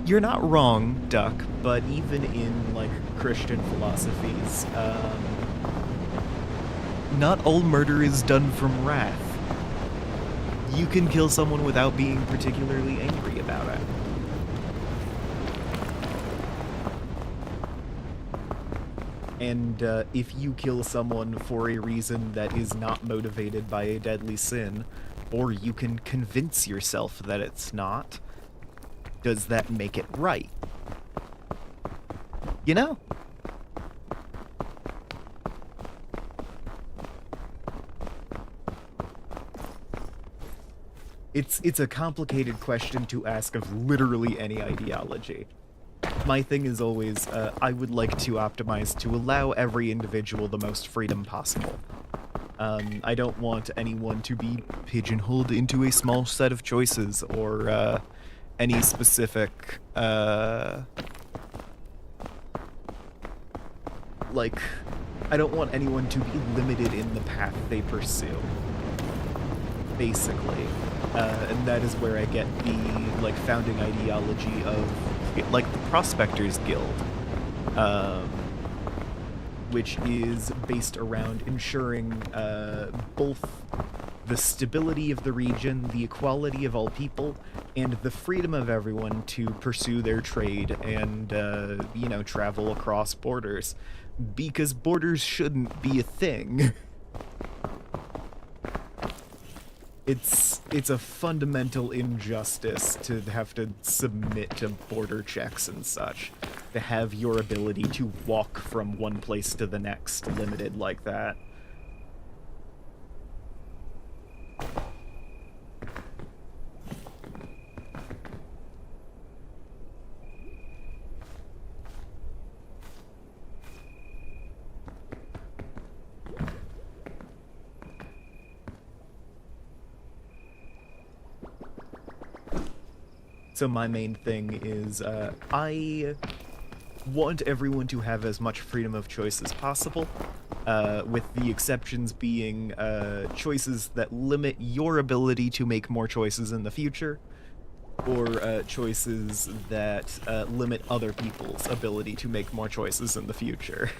You're not wrong, Duck, but even in, like, Christian philosophies, not all murder is done from wrath. You can kill someone without being particularly angry about it. And if you kill someone for a reason that is not motivated by a deadly sin, or you can convince yourself that it's not, does that make it right? You know? It's a complicated question to ask of literally any ideology. My thing is always, I would like to optimize to allow every individual the most freedom possible. I don't want anyone to be pigeonholed into a small set of choices or any specific, like, I don't want anyone to be limited in the path they pursue, basically. And that is where I get the, like, founding ideology of, like, the Prospectors Guild, which is based around ensuring both the stability of the region, the equality of all people, and the freedom of everyone to pursue their trade and, travel across borders. Because borders shouldn't be a thing. It's a fundamental injustice to have to submit to border checks and such. To have your ability to walk from one place to the next limited like that. So my main thing is, I want everyone to have as much freedom of choice as possible, with the exceptions being choices that limit your ability to make more choices in the future, or choices that limit other people's ability to make more choices in the future.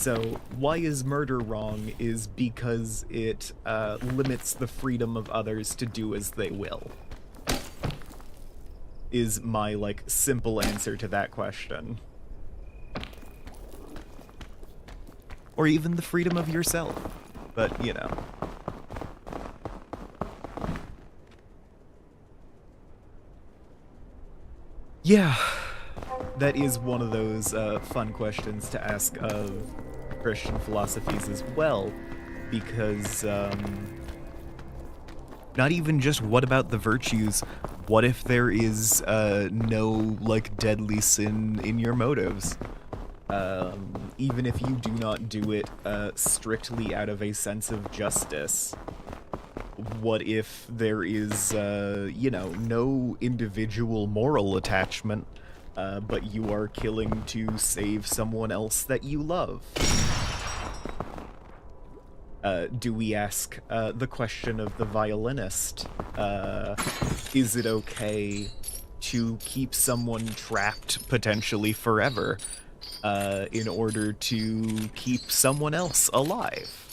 So why is murder wrong is because it limits the freedom of others to do as they will. Is my, like, simple answer to that question. Or even the freedom of yourself. But, you know. Yeah. That is one of those fun questions to ask of Christian philosophies as well. Because, not even just what about the virtues, what if there is no, like, deadly sin in your motives? Even if you do not do it strictly out of a sense of justice, what if there is, you know, no individual moral attachment, but you are killing to save someone else that you love? Do we ask the question of the violinist? Is it okay to keep someone trapped potentially forever in order to keep someone else alive?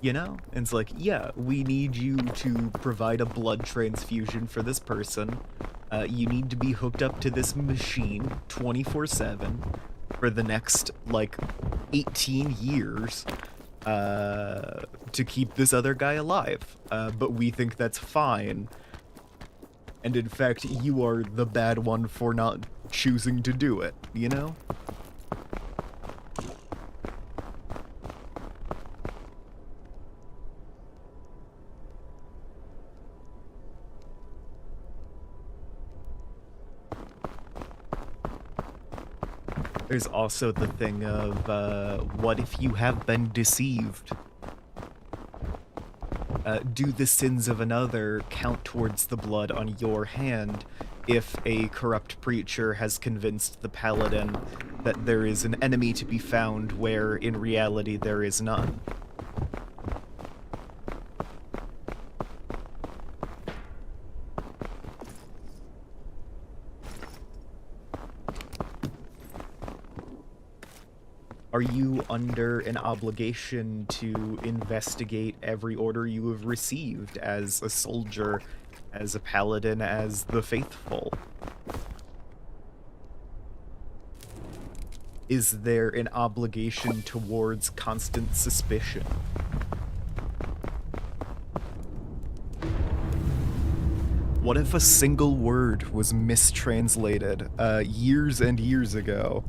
You know? And it's like, yeah, we need you to provide a blood transfusion for this person. You need to be hooked up to this machine 24/7 for the next, like, 18 years to keep this other guy alive. But we think that's fine. And in fact, you are the bad one for not choosing to do it, you know? There's also the thing of, what if you have been deceived? Do the sins of another count towards the blood on your hand if a corrupt preacher has convinced the paladin that there is an enemy to be found where in reality there is none? Are you under an obligation to investigate every order you have received as a soldier, as a paladin, as the faithful? Is there an obligation towards constant suspicion? What if a single word was mistranslated years and years ago?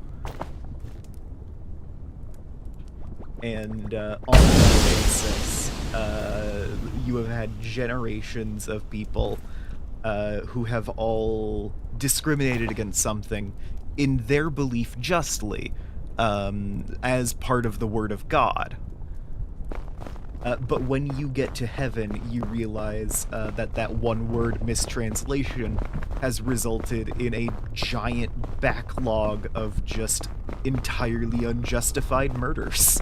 And on that basis, you have had generations of people who have all discriminated against something in their belief justly as part of the Word of God. But when you get to heaven, you realize that one word mistranslation has resulted in a giant backlog of just entirely unjustified murders.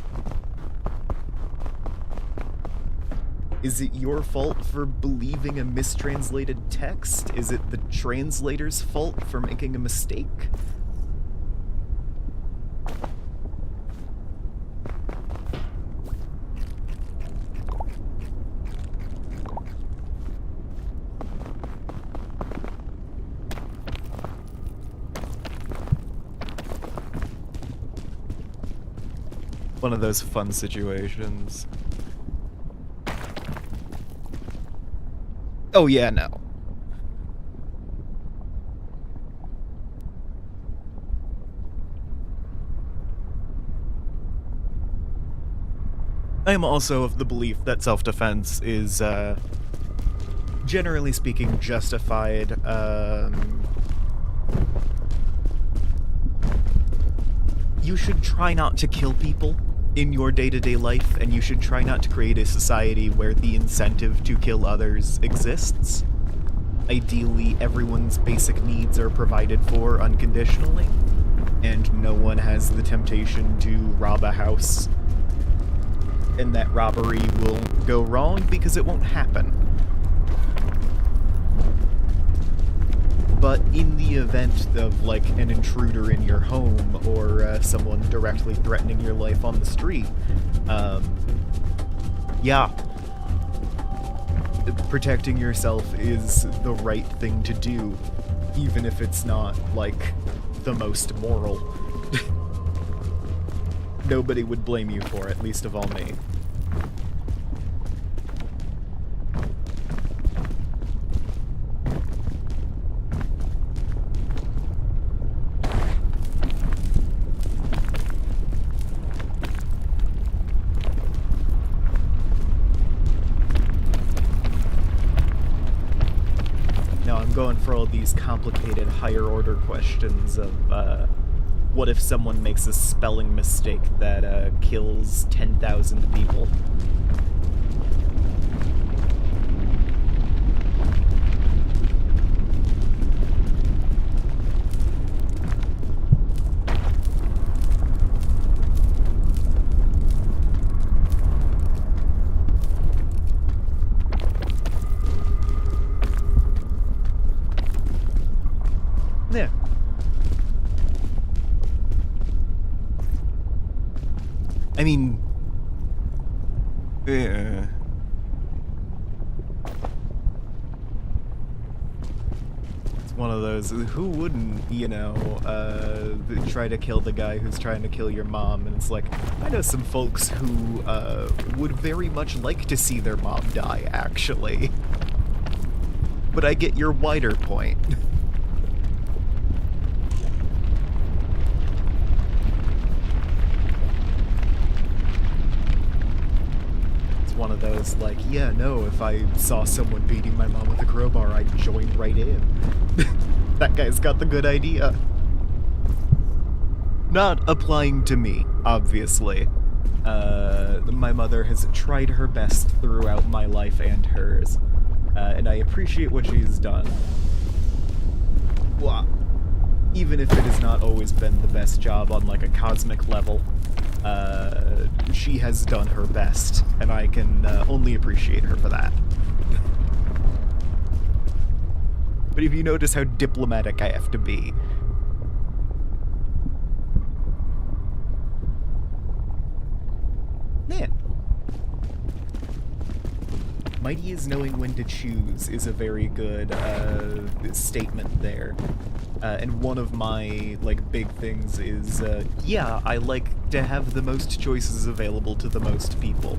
Is it your fault for believing a mistranslated text? Is it the translator's fault for making a mistake? One of those fun situations. Oh yeah, no. I am also of the belief that self-defense is, generally speaking, justified. You should try not to kill people in your day-to-day life, and you should try not to create a society where the incentive to kill others exists. Ideally, everyone's basic needs are provided for unconditionally, and no one has the temptation to rob a house. And that robbery will go wrong because it won't happen. But in the event of, like, an intruder in your home or someone directly threatening your life on the street, yeah, protecting yourself is the right thing to do, even if it's not, like, the most moral. Nobody would blame you for it, least of all me. Going for all these complicated higher order questions of what if someone makes a spelling mistake that kills 10,000 people? Yeah. I mean, yeah. It's one of those, who wouldn't, you know, try to kill the guy who's trying to kill your mom? And it's like, I know some folks who would very much like to see their mom die, actually. But I get your wider point. One of those, like, yeah, no, if I saw someone beating my mom with a crowbar, I'd join right in. That guy's got the good idea. Not applying to me, obviously. My mother has tried her best throughout my life and hers, and I appreciate what she's done. Well, even if it has not always been the best job on, like, a cosmic level. She has done her best, and I can only appreciate her for that. But if you notice how diplomatic I have to be... Yeah. Mighty is knowing when to choose is a very good statement there. And one of my, like, big things is, yeah, I like to have the most choices available to the most people.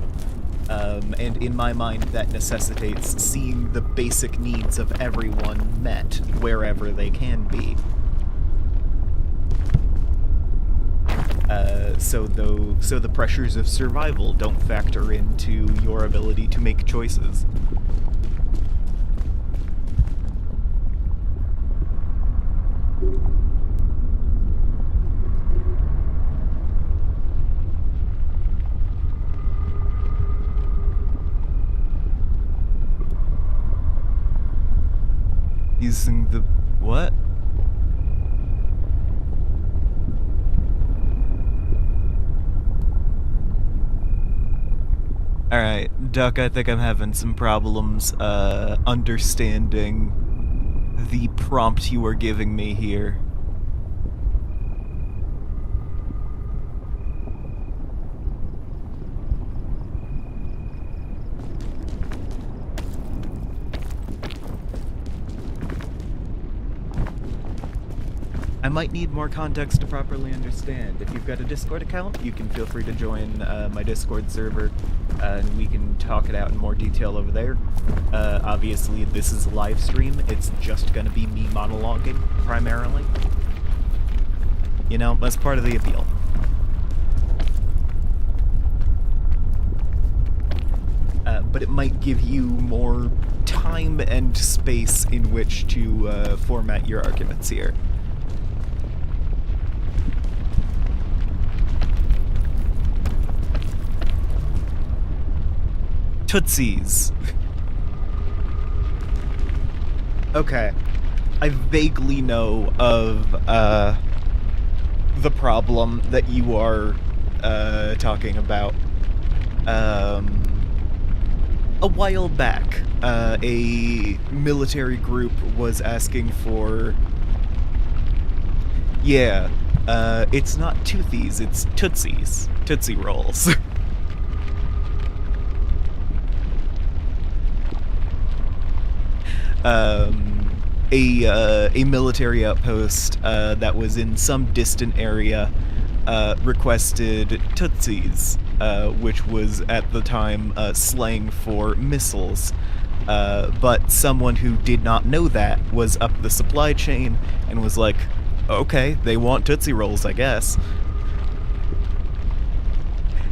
And in my mind, that necessitates seeing the basic needs of everyone met wherever they can be. So the pressures of survival don't factor into your ability to make choices. Using the... what? Alright, Duck, I think I'm having some problems, understanding the prompt you are giving me here. I might need more context to properly understand. If you've got a Discord account, you can feel free to join my Discord server, and we can talk it out in more detail over there. Obviously, this is a live stream. It's just gonna be me monologuing, primarily. You know, that's part of the appeal. But it might give you more time and space in which to format your arguments here. Tootsies. Okay. I vaguely know of the problem that you are talking about. A a while back, a military group was asking for... Yeah, it's not Toothies, it's Tootsies. Tootsie Rolls. A military outpost that was in some distant area requested Tootsies, which was at the time slang for missiles. But someone who did not know that was up the supply chain and was like, okay, they want Tootsie Rolls, I guess.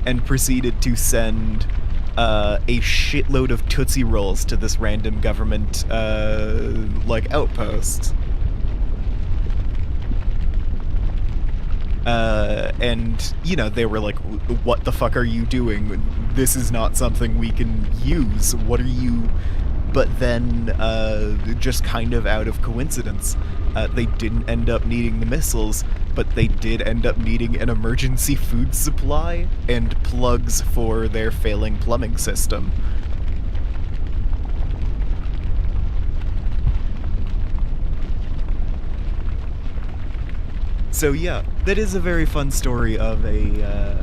And proceeded to send a shitload of Tootsie Rolls to this random government, outpost. And, you know, they were like, what the fuck are you doing? This is not something we can use. What are you... But then, just kind of out of coincidence, they didn't end up needing the missiles, but they did end up needing an emergency food supply and plugs for their failing plumbing system. So yeah, that is a very fun story of a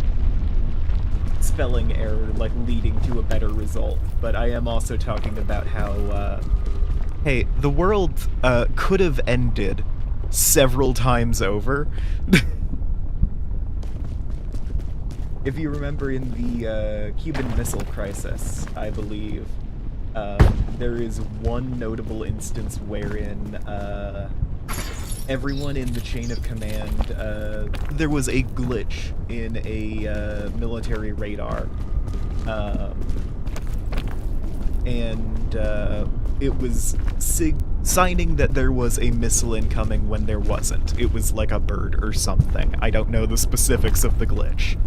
spelling error, like, leading to a better result. But I am also talking about how, hey, the world could have ended several times over. If you remember in the Cuban Missile Crisis, I believe, there is one notable instance wherein everyone in the chain of command, there was a glitch in a military radar, and it was signing that there was a missile incoming when there wasn't. It was like a bird or something. I don't know the specifics of the glitch.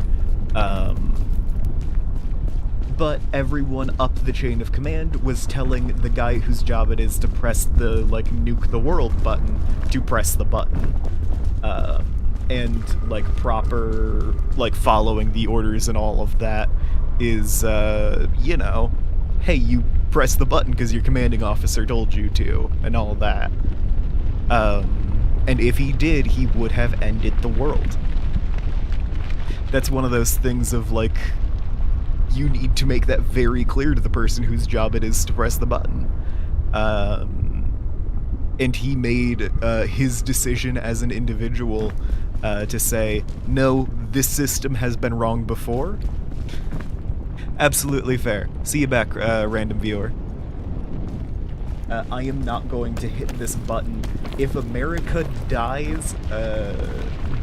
But everyone up the chain of command was telling the guy whose job it is to press the, like, nuke the world button to press the button. And, like, proper, like, following the orders and all of that is, you know, hey, you press the button because your commanding officer told you to, and all that. And if he did, he would have ended the world. That's one of those things of, like, you need to make that very clear to the person whose job it is to press the button. And he made his decision as an individual to say, no, this system has been wrong before. Absolutely fair. See you back, random viewer. I am not going to hit this button. If America dies,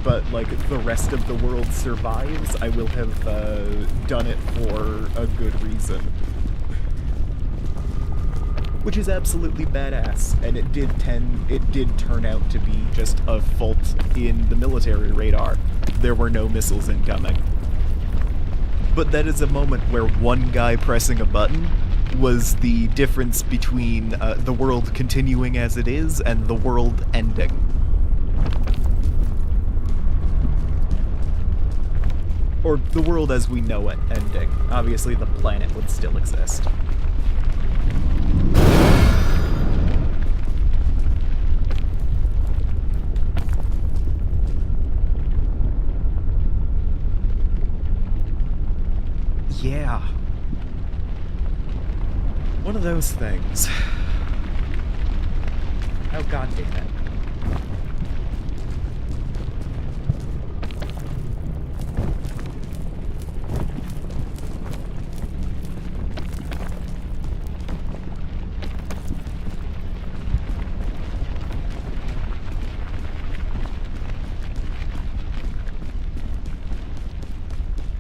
but, like, the rest of the world survives, I will have done it for a good reason. Which is absolutely badass, and it did turn out to be just a fault in the military radar. There were no missiles incoming. But that is a moment where one guy pressing a button was the difference between the world continuing as it is and the world ending. Or the world as we know it ending. Obviously the planet would still exist. Yeah. One of those things. Oh, god damn it.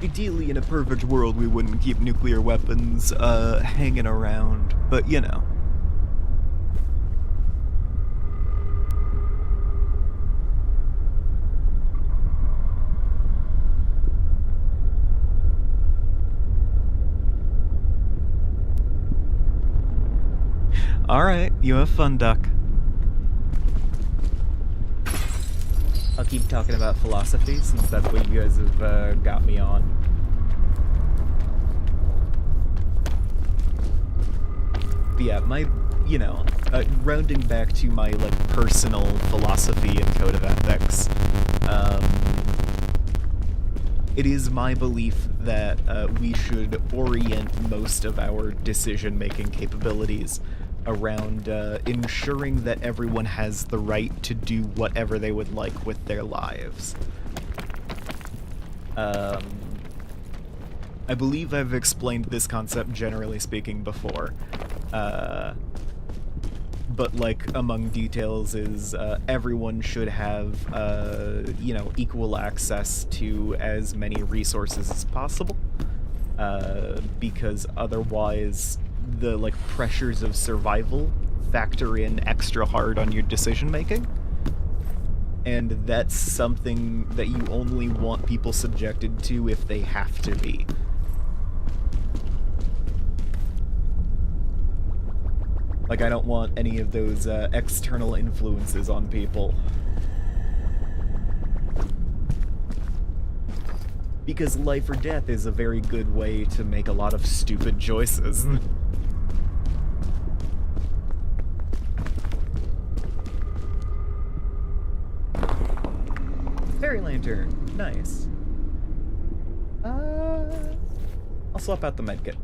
Ideally, in a perfect world, we wouldn't keep nuclear weapons hanging around, but you know. Alright, you have fun, Duck. I'll keep talking about philosophy since that's what you guys have got me on. yeah, my, rounding back to my, like, personal philosophy and code of ethics, it is my belief that we should orient most of our decision-making capabilities around ensuring that everyone has the right to do whatever they would like with their lives. I believe I've explained this concept generally speaking before, but like among details is everyone should have equal access to as many resources as possible, because otherwise the like pressures of survival factor in extra hard on your decision making, and that's something that you only want people subjected to if they have to be. Like, I don't want any of those external influences on people. Because life or death is a very good way to make a lot of stupid choices. Fairy lantern, nice. I'll swap out the medkit.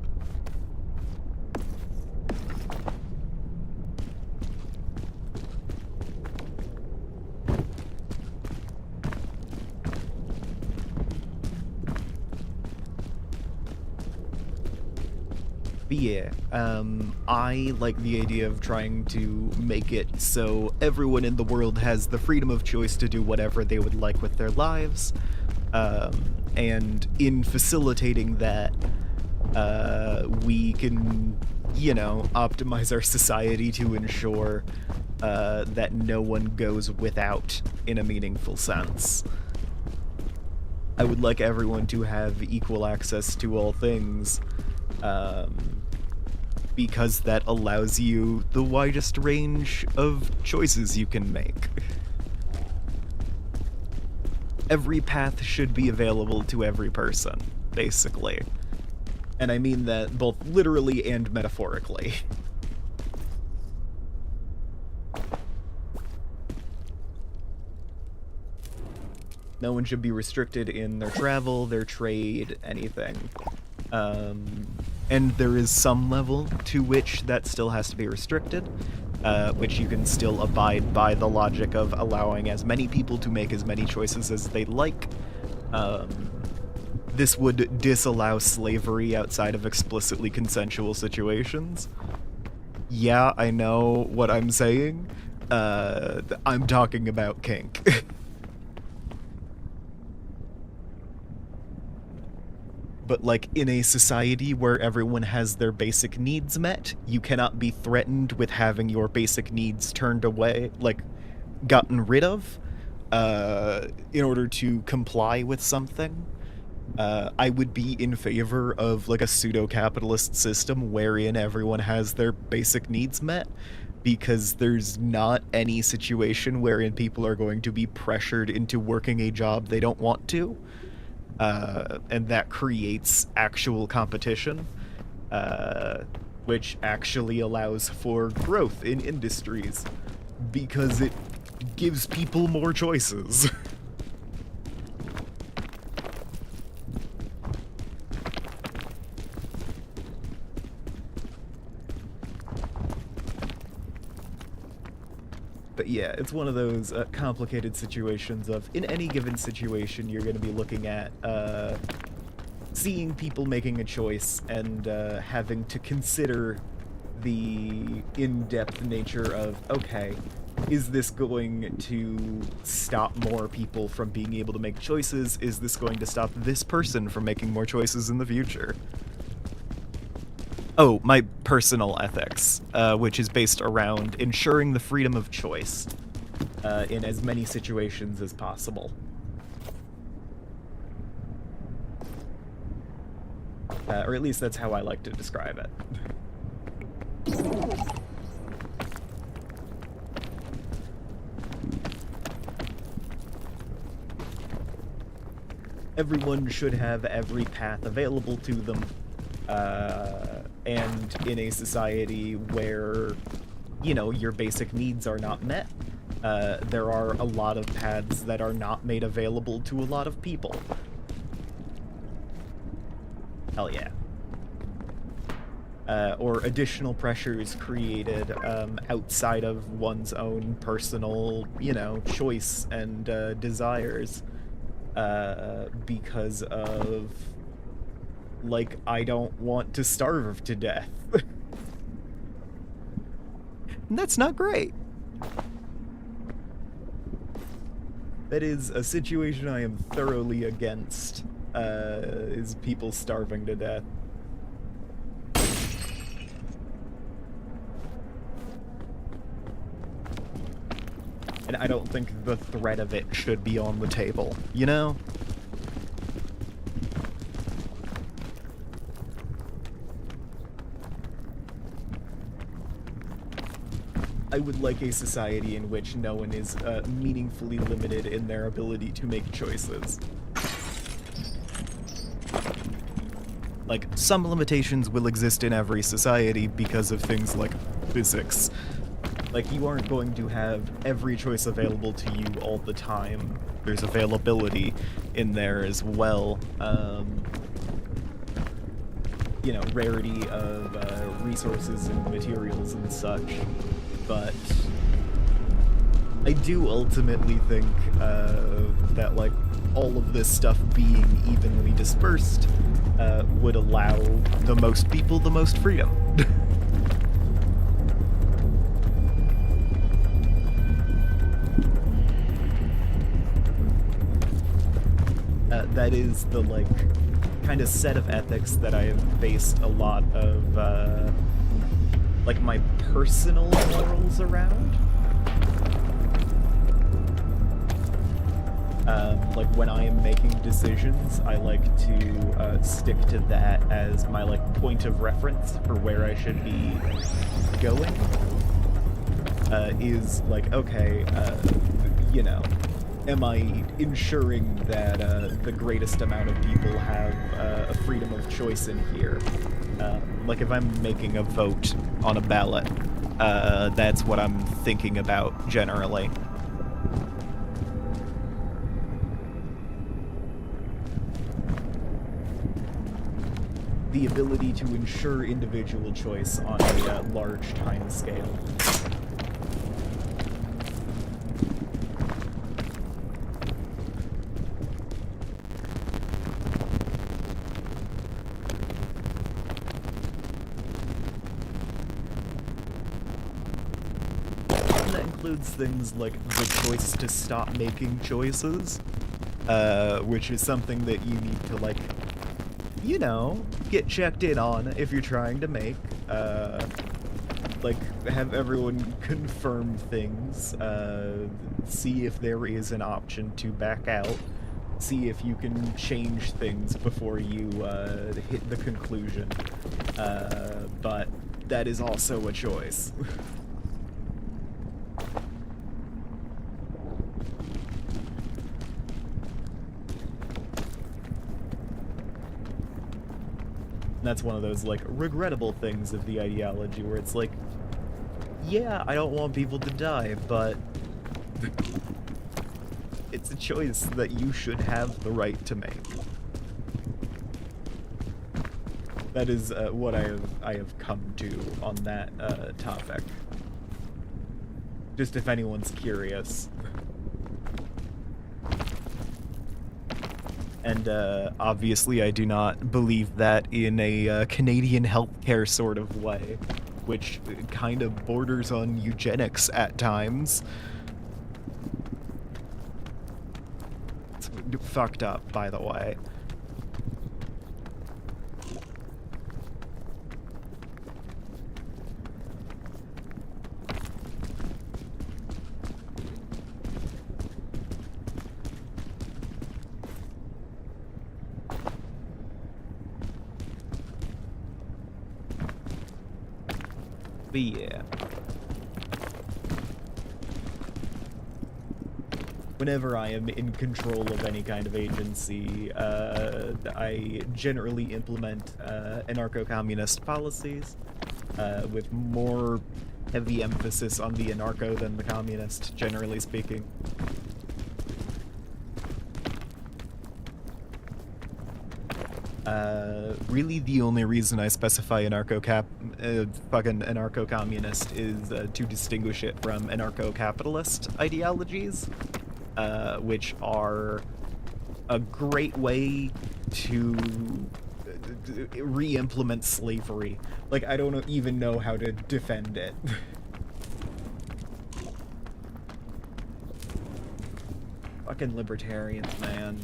But yeah, I like the idea of trying to make it so everyone in the world has the freedom of choice to do whatever they would like with their lives, and in facilitating that, we can, optimize our society to ensure that no one goes without in a meaningful sense. I would like everyone to have equal access to all things, because that allows you the widest range of choices you can make. Every path should be available to every person, basically. And I mean that both literally and metaphorically. No one should be restricted in their travel, their trade, anything. And there is some level to which that still has to be restricted, which you can still abide by the logic of allowing as many people to make as many choices as they like. This would disallow slavery outside of explicitly consensual situations. Yeah, I know what I'm saying. I'm talking about kink. But, like, in a society where everyone has their basic needs met, you cannot be threatened with having your basic needs turned away, like, gotten rid of, in order to comply with something. I would be in favor of, like, a pseudo-capitalist system wherein everyone has their basic needs met, because there's not any situation wherein people are going to be pressured into working a job they don't want to. And that creates actual competition, which actually allows for growth in industries, because it gives people more choices. But yeah, it's one of those complicated situations of, in any given situation, you're going to be looking at seeing people making a choice and having to consider the in-depth nature of, okay, is this going to stop more people from being able to make choices? Is this going to stop this person from making more choices in the future? Oh, my personal ethics, which is based around ensuring the freedom of choice in as many situations as possible. Or at least that's how I like to describe it. Everyone should have every path available to them, and in a society where, you know, your basic needs are not met, there are a lot of paths that are not made available to a lot of people. Hell yeah. Or additional pressures created outside of one's own personal, you know, choice and desires because of, like, I don't want to starve to death. And that's not great. That is a situation I am thoroughly against, is people starving to death. And I don't think the threat of it should be on the table, you know? I would like a society in which no one is meaningfully limited in their ability to make choices. Like, some limitations will exist in every society because of things like physics. Like, you aren't going to have every choice available to you all the time. There's availability in there as well. You know, rarity of resources and materials and such. But I do ultimately think that, like, all of this stuff being evenly dispersed would allow the most people the most freedom. That is the, like, kind of set of ethics that I have based a lot of, like, my personal morals around. Like, when I am making decisions, I like to stick to that as my, like, point of reference for where I should be going. Is, like, okay, you know, am I ensuring that the greatest amount of people have a freedom of choice in here? Like, if I'm making a vote on a ballot, that's what I'm thinking about generally. The ability to ensure individual choice on a large time scale. Includes things like the choice to stop making choices, which is something that you need to, like, you know, get checked in on if you're trying to make, like, have everyone confirm things, see if there is an option to back out, see if you can change things before you hit the conclusion, but that is also a choice. That's one of those, like, regrettable things of the ideology where it's like, yeah, I don't want people to die, but it's a choice that you should have the right to make. That is what I have come to on that topic. Just if anyone's curious. And obviously I do not believe that in a Canadian healthcare sort of way, which kind of borders on eugenics at times. It's fucked up, by the way. Yeah. whenever I am in control of any kind of agency, I generally implement anarcho-communist policies with more heavy emphasis on the anarcho than the communist, generally speaking. Really the only reason I specify fucking anarcho-communist is to distinguish it from anarcho-capitalist ideologies, which are a great way to re-implement slavery. Like, I don't even know how to defend it. Fucking libertarians, man.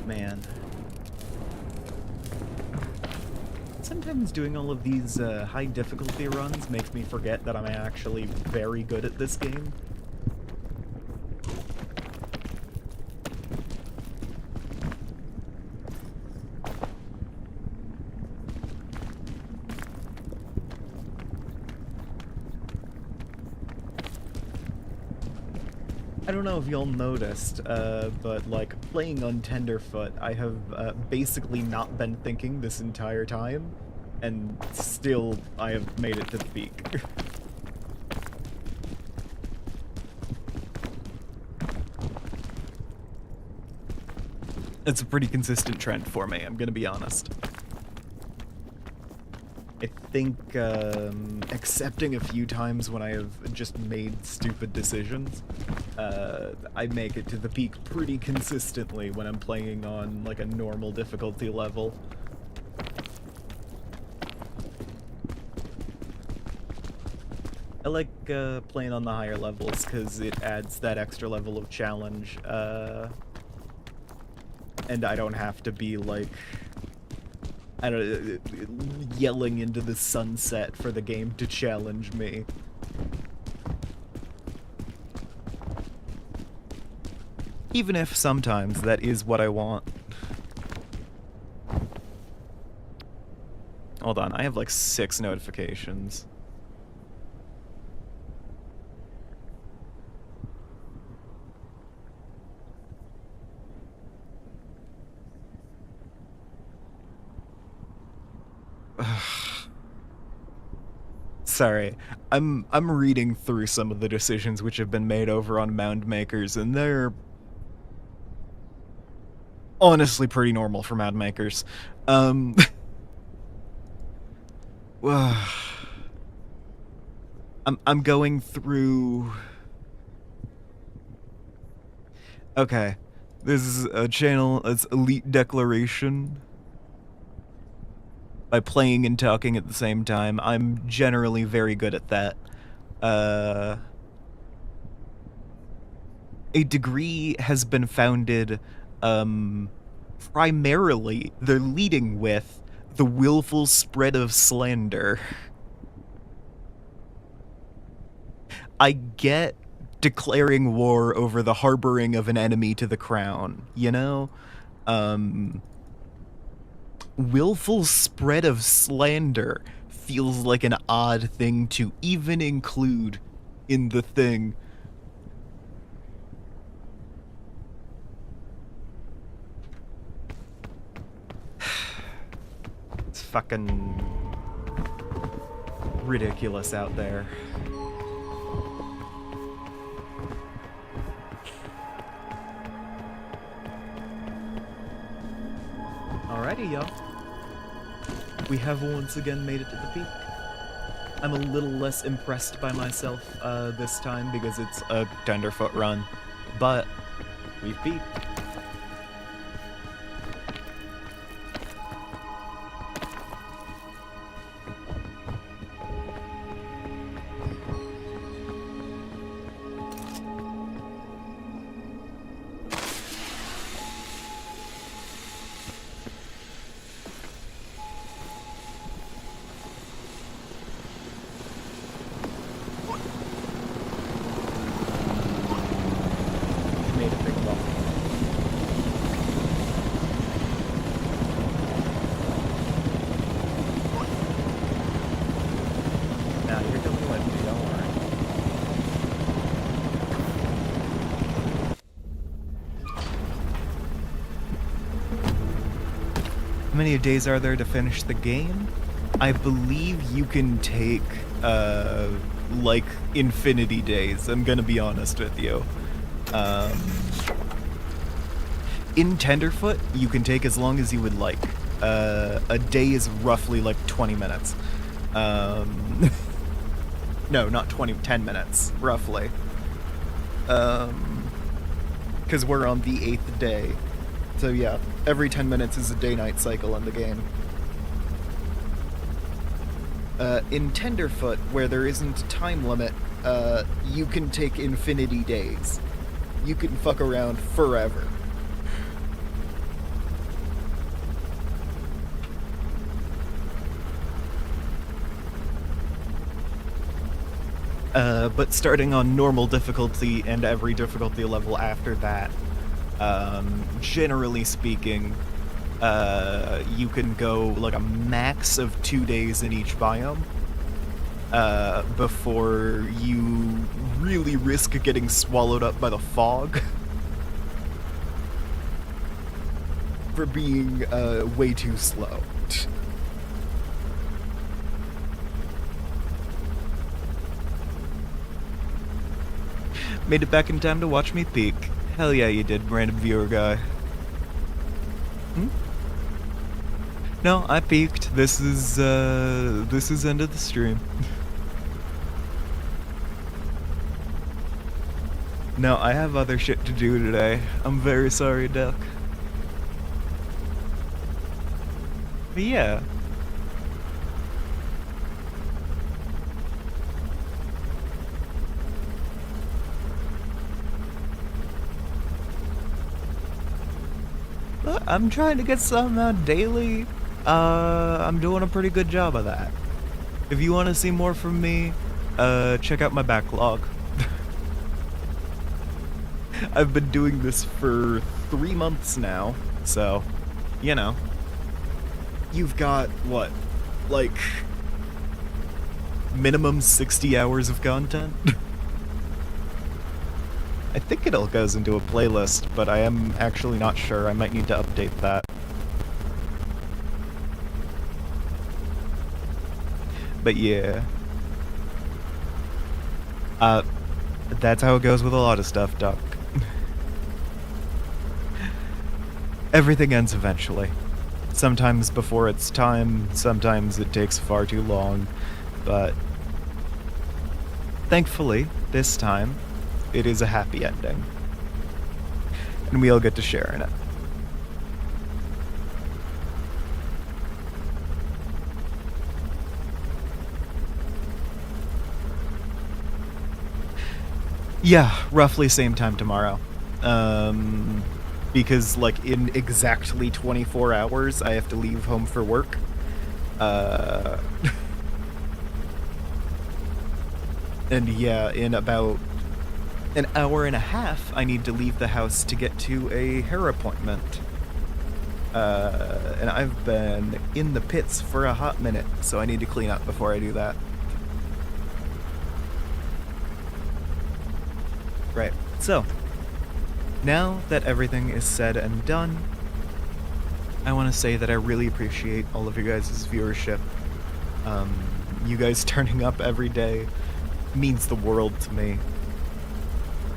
Man. Sometimes doing all of these high difficulty runs makes me forget that I'm actually very good at this game. I don't know if y'all noticed, but like playing on Tenderfoot, I have basically not been thinking this entire time, and still I have made it to the peak. It's a pretty consistent trend for me, I'm gonna be honest. I think accepting a few times when I have just made stupid decisions, I make it to the peak pretty consistently when I'm playing on like a normal difficulty level. I like playing on the higher levels because it adds that extra level of challenge, and I don't have to be like, I don't yelling into the sunset for the game to challenge me. Even if sometimes that is what I want. Hold on, I have like 6 notifications. Sorry, I'm reading through some of the decisions which have been made over on Mound Makers, and they're honestly pretty normal for Mound Makers. I'm going through. Okay, this is a channel that's Elite Declaration. By playing and talking at the same time, I'm generally very good at that. A degree has been founded, primarily, they're leading with the willful spread of slander. I get declaring war over the harboring of an enemy to the crown, you know? Willful spread of slander feels like an odd thing to even include in the thing. It's fucking ridiculous out there. Alrighty, y'all. We have once again made it to the peak. I'm a little less impressed by myself this time because it's a Tenderfoot run, but we've peaked. How many days are there to finish the game? I believe you can take, like, infinity days, I'm gonna be honest with you. In Tenderfoot, you can take as long as you would like. A day is roughly like 20 minutes. No, not 20, 10 minutes, roughly. Because we're on the 8th day. So yeah, every 10 minutes is a day-night cycle in the game. In Tenderfoot, where there isn't a time limit, you can take infinity days. You can fuck around forever. But starting on normal difficulty and every difficulty level after that, generally speaking, you can go like a max of 2 days in each biome, before you really risk getting swallowed up by the fog for being, way too slow. Made it back in time to watch me peek. Hell yeah, you did, random viewer guy. No, I peeked. This is end of the stream. No, I have other shit to do today. I'm very sorry, Duck. But yeah. I'm trying to get something out daily. I'm doing a pretty good job of that. If you want to see more from me, check out my backlog. I've been doing this for 3 months now, so, you know. You've got, what, like, minimum 60 hours of content? I think it all goes into a playlist, but I am actually not sure. I might need to update that. But yeah. That's how it goes with a lot of stuff, Duck. Everything ends eventually. Sometimes before its time, sometimes it takes far too long, but thankfully, this time, it is a happy ending. And we all get to share in it. Yeah, roughly same time tomorrow. Because, like, in exactly 24 hours, I have to leave home for work. And yeah, in about an hour and a half, I need to leave the house to get to a hair appointment. And I've been in the pits for a hot minute, so I need to clean up before I do that. Right, so, now that everything is said and done, I want to say that I really appreciate all of you guys' viewership. You guys turning up every day means the world to me.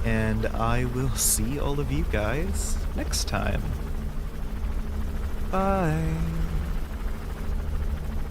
And I will see all of you guys next time. Bye.